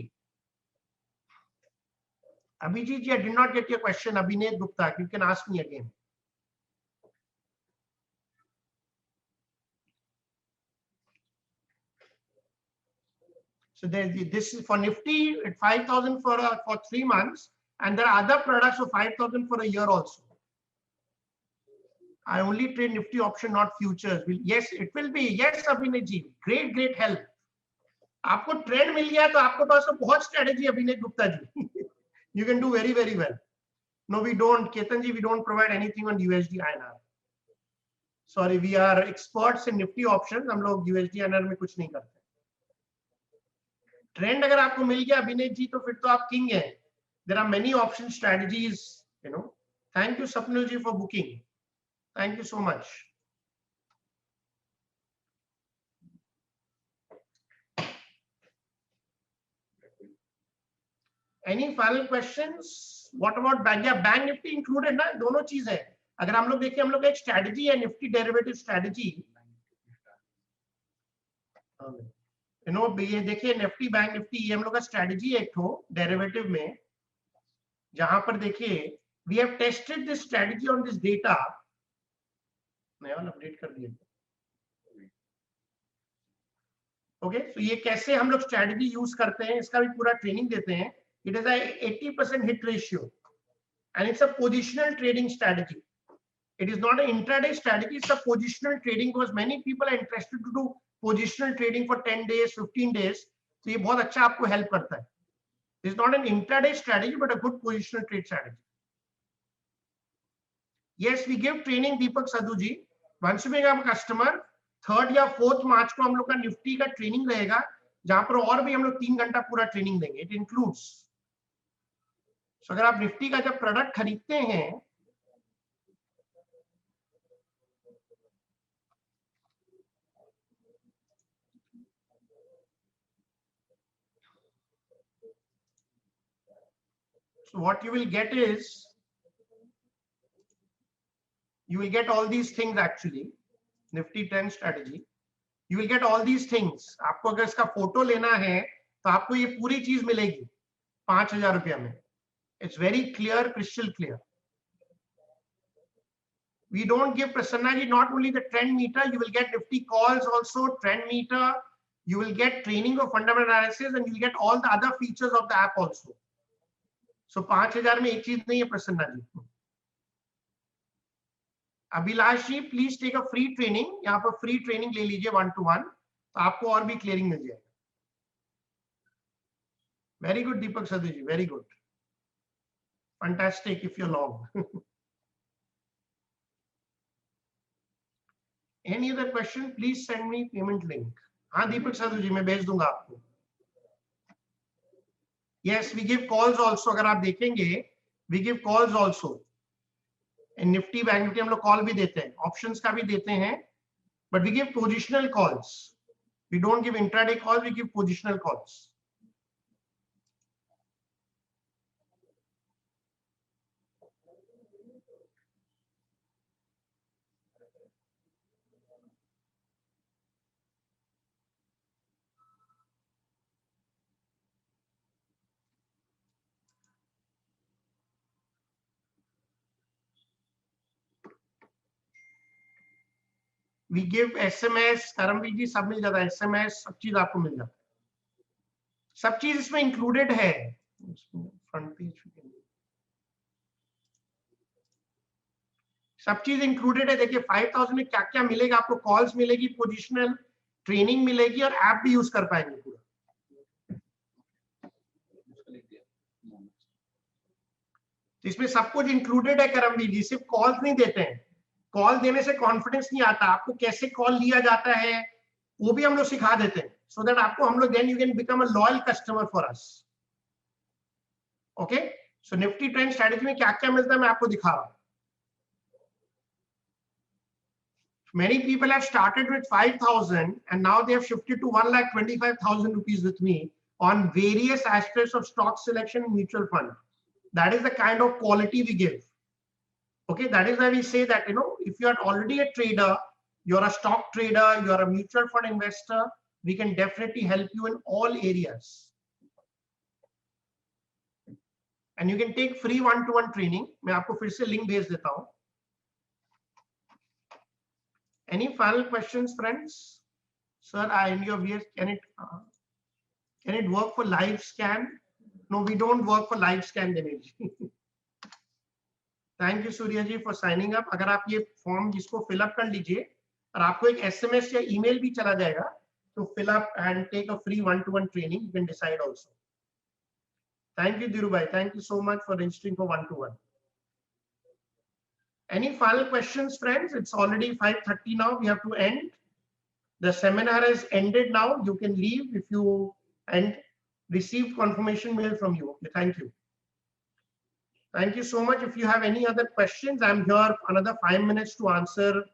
Abhijit, I did not get your question. Abhineet Gupta, you can ask me again. So this is for Nifty at 5,000 for 3 months, and there are other products of 5,000 for a year also. I only trade Nifty option, not futures. Yes, it will be. Yes, Abhineet ji, great help. आपको trend मिल गया तो आपके पास तो बहुत strategy, Abhinet Gupta ji. You can do very well. No, we don't, Ketan ji, we don't provide anything on USD INR. Sorry, we are experts in Nifty options. हम लोग USD INR में कुछ नहीं करते. ट्रेंड अगर आपको मिल गया अभिनेत जी तो फिर तो आप किंग हैं. There are many option strategies, you know. Thank you Sapnil ji for booking. Thank you so much. Any final questions? What about bank? Yeah, bank Nifty included ना, दोनों चीज है. अगर हम लोग देखें, हम लोग एक स्ट्रेटजी है Nifty derivative strategy. You know ये देखिए निफ्टी बैंक निफ्टी, ये हम लोग का स्ट्रेटजी है एक तो डेरिवेटिव में, जहां पर देखिए we have tested this strategy on this data. नया वाला अपडेट कर दिए. ओके, तो ये कैसे हम लोग स्ट्रेटजी यूज करते हैं इसका भी पूरा ट्रेनिंग देते हैं. It is 80% hit ratio and it's a positional trading strategy. It is not an intraday strategy, it's a positional trading, because many people are interested to do positional trading for 10 days, 15 days. So ये बहुत अच्छा आपको help करता है. It's not an intraday strategy, but a good positional trade strategy. Yes, we give training, Deepak Sadhu ji. Once you become a customer, 3rd या 4th मार्च को हम लोग का निफ्टी का ट्रेनिंग रहेगा, जहां पर और भी हम लोग 3 घंटा पूरा ट्रेनिंग देंगे. It includes. So अगर आप निफ्टी का जब प्रोडक्ट खरीदते हैं, so what you will get is, you will get all these things actually. Nifty trend strategy, you will get all these things. आपको अगर इसका फोटो लेना है तो आपको ये पूरी चीज मिलेगी 5,000 रुपया में. It's very clear, crystal clear. We don't give, Prasanna ji, not only the trend meter, you will get Nifty calls also, trend meter, you will get training of fundamental analysis, and you will get all the other features of the app also. So 5,000 में एक चीज नहीं है Prasanna ji. Abhilash ji, please take a free training. यहाँ पर free training ले लीजिए 1-to-1, तो आपको और भी क्लियरिंग मिल जाएगा. Very good Deepak Sadu ji, very good, fantastic if you long. Any other question, please send me payment link. हाँ दीपक सदू जी, मैं भेज दूंगा आपको. Yes, we give calls also. अगर आप देखेंगे, we give calls also. Nifty bank Nifty हम लोग कॉल भी देते हैं, ऑप्शंस का भी देते हैं, but we give positional calls. We don't give intraday call, we give positional calls. We give SMS, Karamveer ji, सब मिल जाता है. एसएमएस, सब चीज आपको मिल जाता है. सब चीज इसमें इंक्लूडेड है. फ्रंट पेज, सब चीज इंक्लूडेड है. देखिए 5,000 में क्या क्या मिलेगा आपको. कॉल्स मिलेगी, पोजिशनल ट्रेनिंग मिलेगी, और ऐप भी यूज कर पाएंगे पूरा. तो इसमें सब कुछ इंक्लूडेड है करमवीर जी. सिर्फ कॉल्स नहीं देते हैं, कॉल देने से कॉन्फिडेंस नहीं आता. आपको कैसे कॉल लिया जाता है वो भी हम लोग सिखा देते हैं, सो दैट आपको हम लोग, then you can become a loyal customer for us. Okay, so Nifty trend strategy में क्या क्या मिलता है मैं आपको दिखा रहा हूं. Many people have started with 5,000 and now they have shifted to 1,25,000 rupees with me on various aspects of stock selection and mutual fund. That is the kind of quality we give. Okay, that is why we say that, you know, if you are already a trader, you're a stock trader, you're a mutual fund investor, we can definitely help you in all areas. And you can take free one-to-one training. मैं आपको फिर से link भेज देता हूँ. Any final questions, friends? Sir, in your view, can it work for live scan? No, we don't work for live scan, Dinesh. Thank you, Surya ji, for signing up. अगर आप ये फॉर्म जिसको fill up कर लीजिए और आपको एक SMS या email भी चला जाएगा, तो fill up and take a free one-to-one training. You can decide also. Thank you, Dhirubhai. Thank you so much for registering for one-to-one. Any final questions, friends? It's already 5:30 now. We have to end. The seminar has ended now. You can leave if you and receive confirmation mail from you. Okay, thank you. Thank you so much. If you have any other questions, I'm here another 5 minutes to answer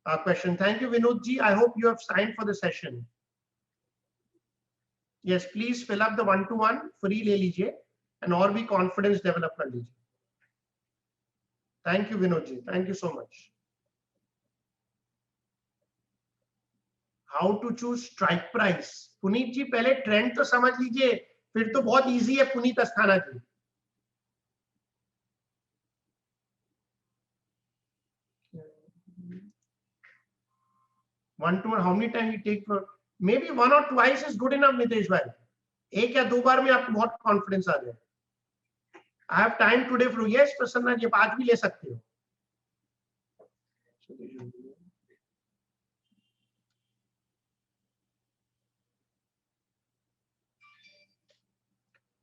a question. Thank you, Vinod ji. I hope you have signed for the session. Yes, please fill up the one-to-one. Free ले लीजिए and और भी confidence develop कर लीजिए. Thank you, Vinod ji. Thank you so much. How to choose strike price? Puneet जी पहले trend तो समझ लीजिए, फिर तो बहुत इजी है पुनीत अस्थाना जी. One-to-one, how many times you take for? Maybe one or twice is good enough, Nitesh bhai. एक या दो बार में आपको बहुत कॉन्फिडेंस आ जाए. I have time today for you. Yes, Prasanna जी, आज भी ले सकते हो.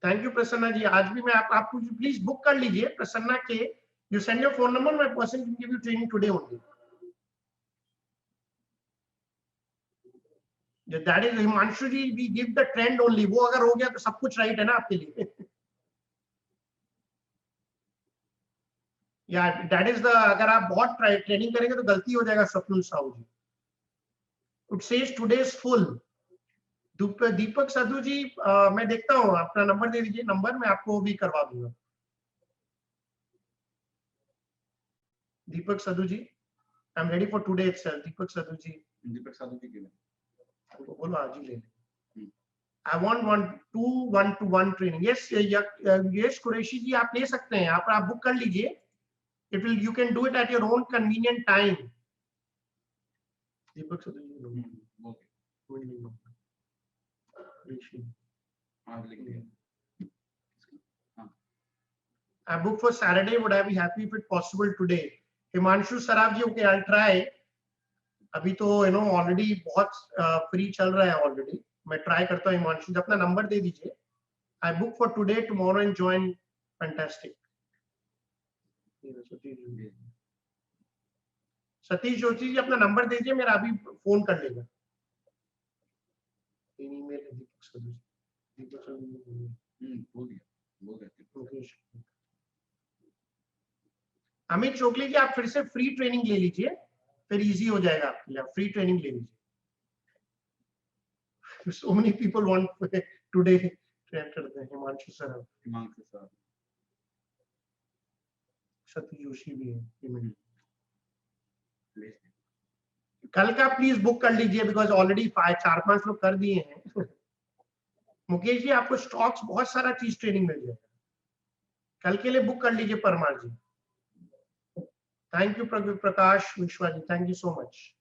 थैंक यू प्रसन्ना जी. आज भी मैं आपको प्लीज बुक कर लीजिए Prasanna K. You send your phone number, my person can give you training today only. That is Himanshu ji, we give the trend only. वो अगर हो गया तो सब कुछ राइट है ना आपके लिए. या दैट इज द, अगर आप बहुत ट्रेनिंग करेंगे तो गलती हो जाएगा. Swapnul Sahu ji, it says today is full. Deepak Sadhu ji, मैं देखता हूँ, अपना नंबर दे दीजिए. नंबर मैं आपको भी करवा दूंगा. Deepak Sadhu ji, I am ready for today itself. Deepak Sadhu ji, बोलो आज ही ले. I want two one-to-one training. Yes, yes, Qureshi ji, आप ले सकते हैं. आप बुक कर लीजिए. It will, you can do it at your own convenient time. Deepak Sadhu ji, I book for Saturday. Would I be happy if it possible today? Himanshu Sarab ji, okay, I'll try. अभी तो already बहुत free चल रहा है already. मैं try करता हूँ. हिमांशु जी, अपना नंबर दे दीजिए. I book for today, tomorrow and join. Fantastic. Satish Joshi ji, अपना नंबर दे दीजिए, मेरा अभी फोन कर लेगा. ईमेल है दीपक साधु जी. अमित चोकली जी, आप फिर से फ्री ट्रेनिंग ले लीजिए, फिर इजी हो जाएगा आपके लिए. फ्री ट्रेनिंग ले लीजिए. So many people want today train करते हैं. हिमांशु सर, सतीश जोशी भी है. कल का प्लीज बुक कर लीजिए, बिकॉज ऑलरेडी 4-5 लोग कर दिए हैं. मुकेश जी, आपको स्टॉक्स बहुत सारा चीज ट्रेनिंग मिल जाएगा. कल के लिए बुक कर लीजिए. Parmar ji, thank you. Prakash Vishwa ji, thank you so much.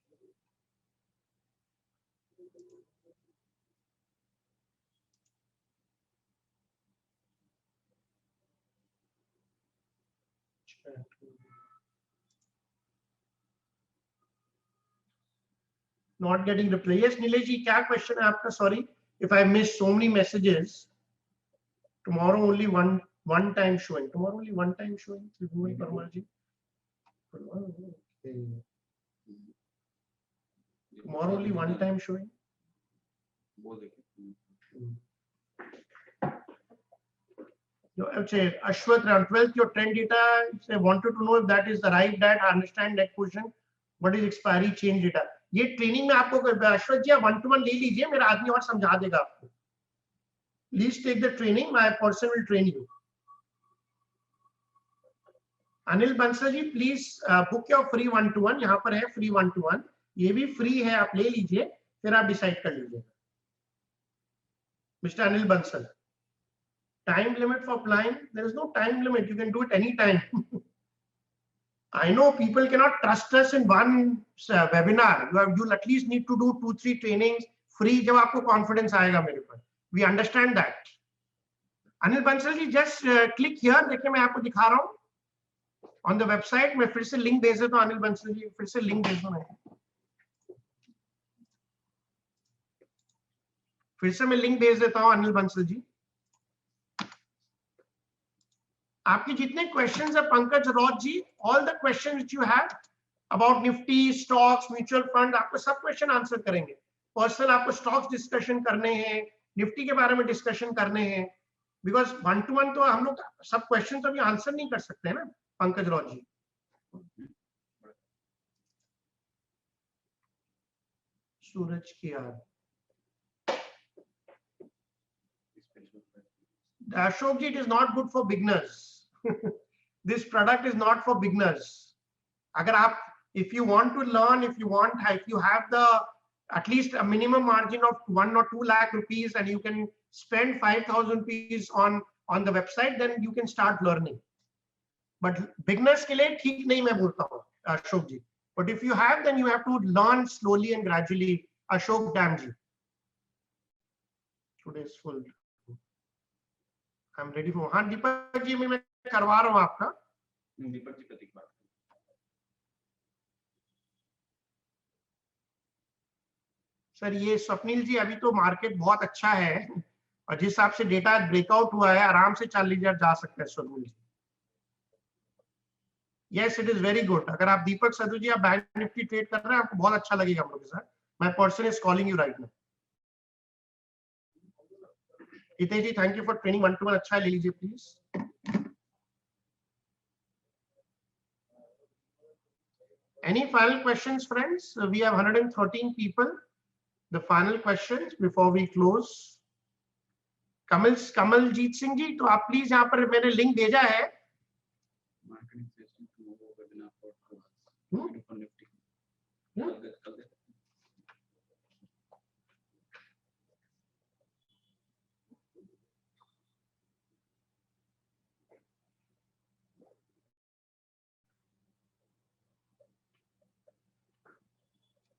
Not getting reply. Yes, Nilesh ji, क्या क्वेश्चन है आपका? Sorry if I missed so many messages. Tomorrow only one time showing. Tomorrow only one time showing. Parmar ji. Tomorrow only one time showing. Ashwath, around 12th, your trend data, I wanted to know if that is arrived at. I understand that question. What is expiry change data. ये training में आपको अश्वत जी 1-to-1 ले लीजिए, मेरा आदमी और समझा देगा आपको। Please take the training, my person will train you. Anil Bansal ji please book your free 1-to-1, यहाँ पर है फ्री 1-to-1, ये भी फ्री है, आप ले लीजिए, फिर आप डिसाइड कर लीजिए। Mister Anil Bansal, time limit for applying? There is no time limit, you can do it anytime. I know people cannot trust us in one webinar. You'll at least need to do 2-3 trainings free जब आपको confidence आएगा मेरे पर. We understand that. Anil Bansal ji just click here, देखिए मैं आपको दिखा रहा हूँ on the website। मैं फिर से लिंक भेज देता हूँ अनिल बंसल जी, फिर से लिंक भेज दूँ मैं, फिर से मैं लिंक भेज देता हूँ अनिल बंसल जी। आपके जितने क्वेश्चंस है Pankaj Rath ji, all the questions which you have about Nifty, stocks, mutual fund, आपको सब क्वेश्चन आंसर करेंगे। पर्सनल आपको स्टॉक्स डिस्कशन करने हैं, निफ्टी के बारे में डिस्कशन करने हैं, बिकॉज 1-to-1 तो हम लोग सब क्वेश्चन तो अभी आंसर नहीं कर सकते हैं ना पंकज रॉथ जी। सूरज की याद, Ashok ji, it is not good for beginners. This product is not for beginners. अगर आप, if you want to learn, if you have the at least a minimum margin of 1 or 2 lakh rupees and you can spend 5,000 rupees on the website, then you can start learning. But beginners के लिए ठीक नहीं मैं बोलता हूँ अशोक जी. But if you have, then you have to learn slowly and gradually. Ashok Dam ji. Today is full. I'm ready for. हाँ दीपक जी मैं करवा रहा हूँ आपका। दीपक जी प्रतीक बात। सर ये स्वप्निल जी अभी तो मार्केट बहुत अच्छा है और जिस हिसाब से डेटा ब्रेकआउट हुआ है आराम से 40,000 जा सकते हैं Swapnil ji. Yes it is very good. अगर आप दीपक सधु जी आप बैंक निफ्टी ट्रेड कर रहे हैं आपको बहुत अच्छा लगेगा हम लोग के साथ। My person is calling you right now. Hitesh ji thank you for training 1-to-1, अच्छा ले लीजिए please. Any final questions, friends? We have 113 people. The final questions before we close. Kamaljeet Singh ji तो आप प्लीज यहाँ पर मैंने लिंक भेजा है।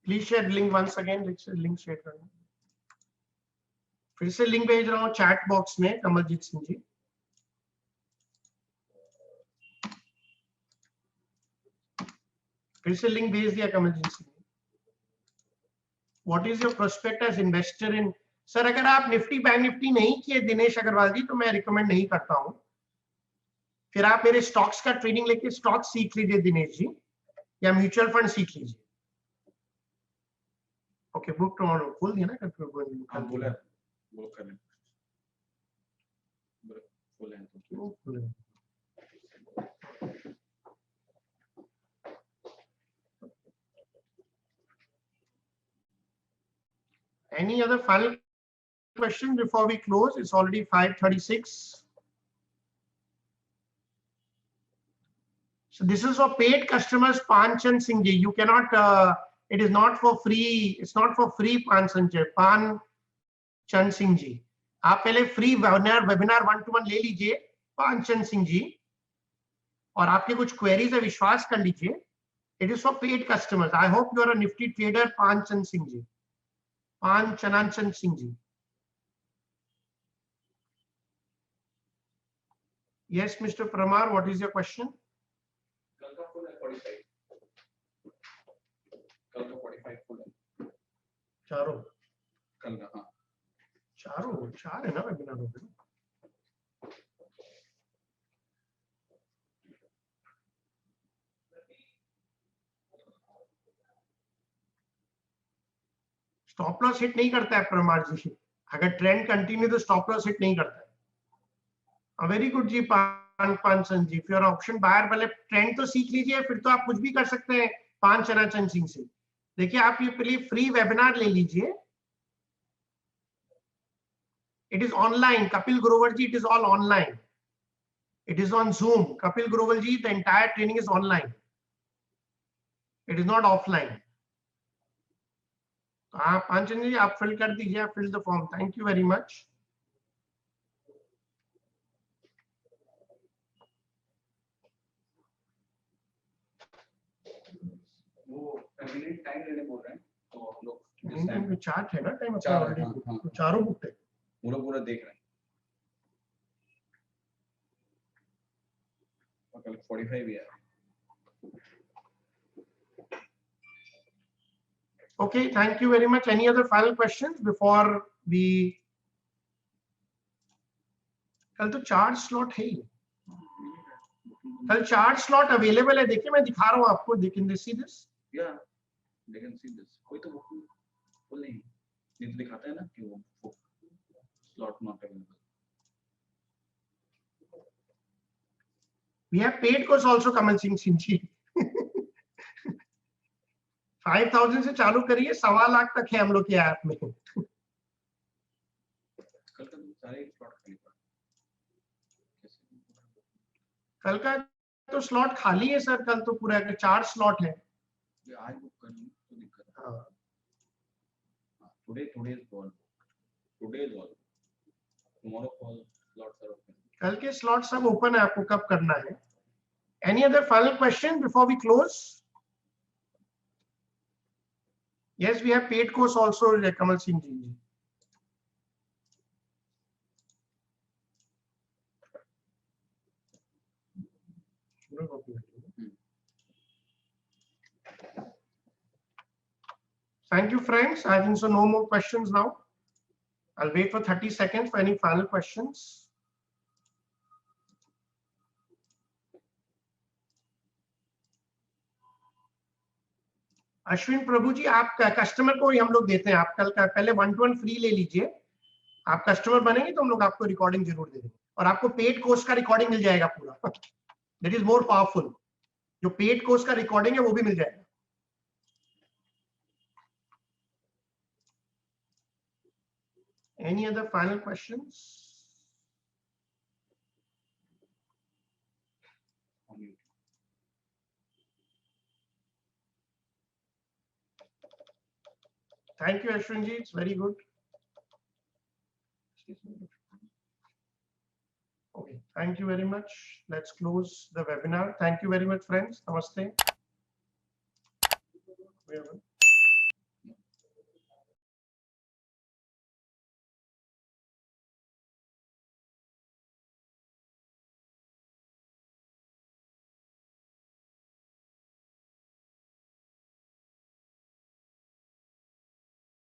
Please share link once again, link share करना। फिर से लिंक भेज रहा हूँ चैट बॉक्स में कमलजीत सिंह जी। फिर से लिंक भेज दिया Kamaljeet Singh. What is your prospect as investor in? Sir अगर आप निफ्टी बैंक निफ्टी नहीं किए दिनेश अग्रवाल जी तो मैं रिकमेंड नहीं करता हूँ। फिर आप मेरे स्टॉक्स का ट्रेनिंग लेके स्टॉक सीख लीजिए दिनेश जी, या म्यूचुअल फंड सीख लीजिए। ओके बुक टुमारो खोल दिया ना कल बोला वो कर लें खोलें। Any other final question before we close? It's already 5:36. So this is for paid customers, Panchan Singh ji. You cannot. It is not for free. It's not for free, Panchan Singh ji. आप पहले free webinar 1-to-1 ले लीजिए पांचन सिंह जी, और आपके कुछ queries है विश्वास कर लीजिए। It is for paid customers. I hope you are a nifty trader, Panchan Singh ji. Panchan Singh ji. Yes, Mr. Pramar, what is your question? कल का फुल है 45। कल का 45 फुल है। चारों कल का, हाँ चारों चार है ना वेबिनार में। स्टॉप लॉस हिट नहीं करता है परमार जी, अगर ट्रेंड कंटिन्यू तो स्टॉप लॉस हिट नहीं करता है। वेरी गुड जी पांचन जी, फिर ऑप्शन बायर वाले ट्रेंड तो सीख लीजिए, फिर तो आप कुछ भी कर सकते हैं पांचनाचन सिंह से। देखिए आप ये पहले फ्री वेबिनार ले लीजिए, it is online. Kapil Grover ji, it is all online. It is on Zoom. Kapil Grover ji, the entire training is online. It is not offline. आप पांचन जी आप फिल कर दीजिए, आप fill the form. Thank you very much. वो time लेने बोल रहे हैं तो हम लोग चार्ट है ना टाइम अपना चार, ऑलरेडी, हाँ, तो चारों बुक है पूरा देख रहे हैं। और कल 45 भी है। Okay, thank you very much. Any other final questions before we? कल तो चार्ट स्लॉट है ही, कल चार्ट स्लॉट अवेलेबल है। देखिए मैं दिखा रहा हूँ आपको, they can see this? Yeah, they can see this. कोई तो बोल नहीं, ये तो दिखाता है ना कि वो slot not available. We have paid course also, Kamal Singh जी। 5,000 से चालू करिए, 1.25 लाख तक है हम लोग के ऐप में। कल का सारे स्लॉट खाली पड़ा। कल का तो स्लॉट खाली है सर, कल तो पूरा 4 स्लॉट है। आज बुक करनी तो दिक्कत है। हाँ, today is all, today is all, tomorrow call slots are open. कल के स्लॉट सब ओपन है, आपको कब करना है। Any other final question before we close? Yes, we have paid course also, Kamal Singh ji. Thank you, friends. I think so. No more questions now. I'll wait for 30 seconds for any final questions. Ashwin Prabhu ji, आप customer को ही हम लोग देते हैं। आप कल का पहले 1-to-1 फ्री ले लीजिए। आप कस्टमर बनेंगे तो हम लोग आपको रिकॉर्डिंग जरूर दे देंगे, और आपको पेड कोर्स का रिकॉर्डिंग मिल जाएगा पूरा। That is more powerful. जो पेड कोर्स का रिकॉर्डिंग है वो भी मिल जाएगा। Any other final questions? Thank you, Ashwin ji. It's very good. Okay, thank you very much. Let's close the webinar. Thank you very much, friends. Namaste.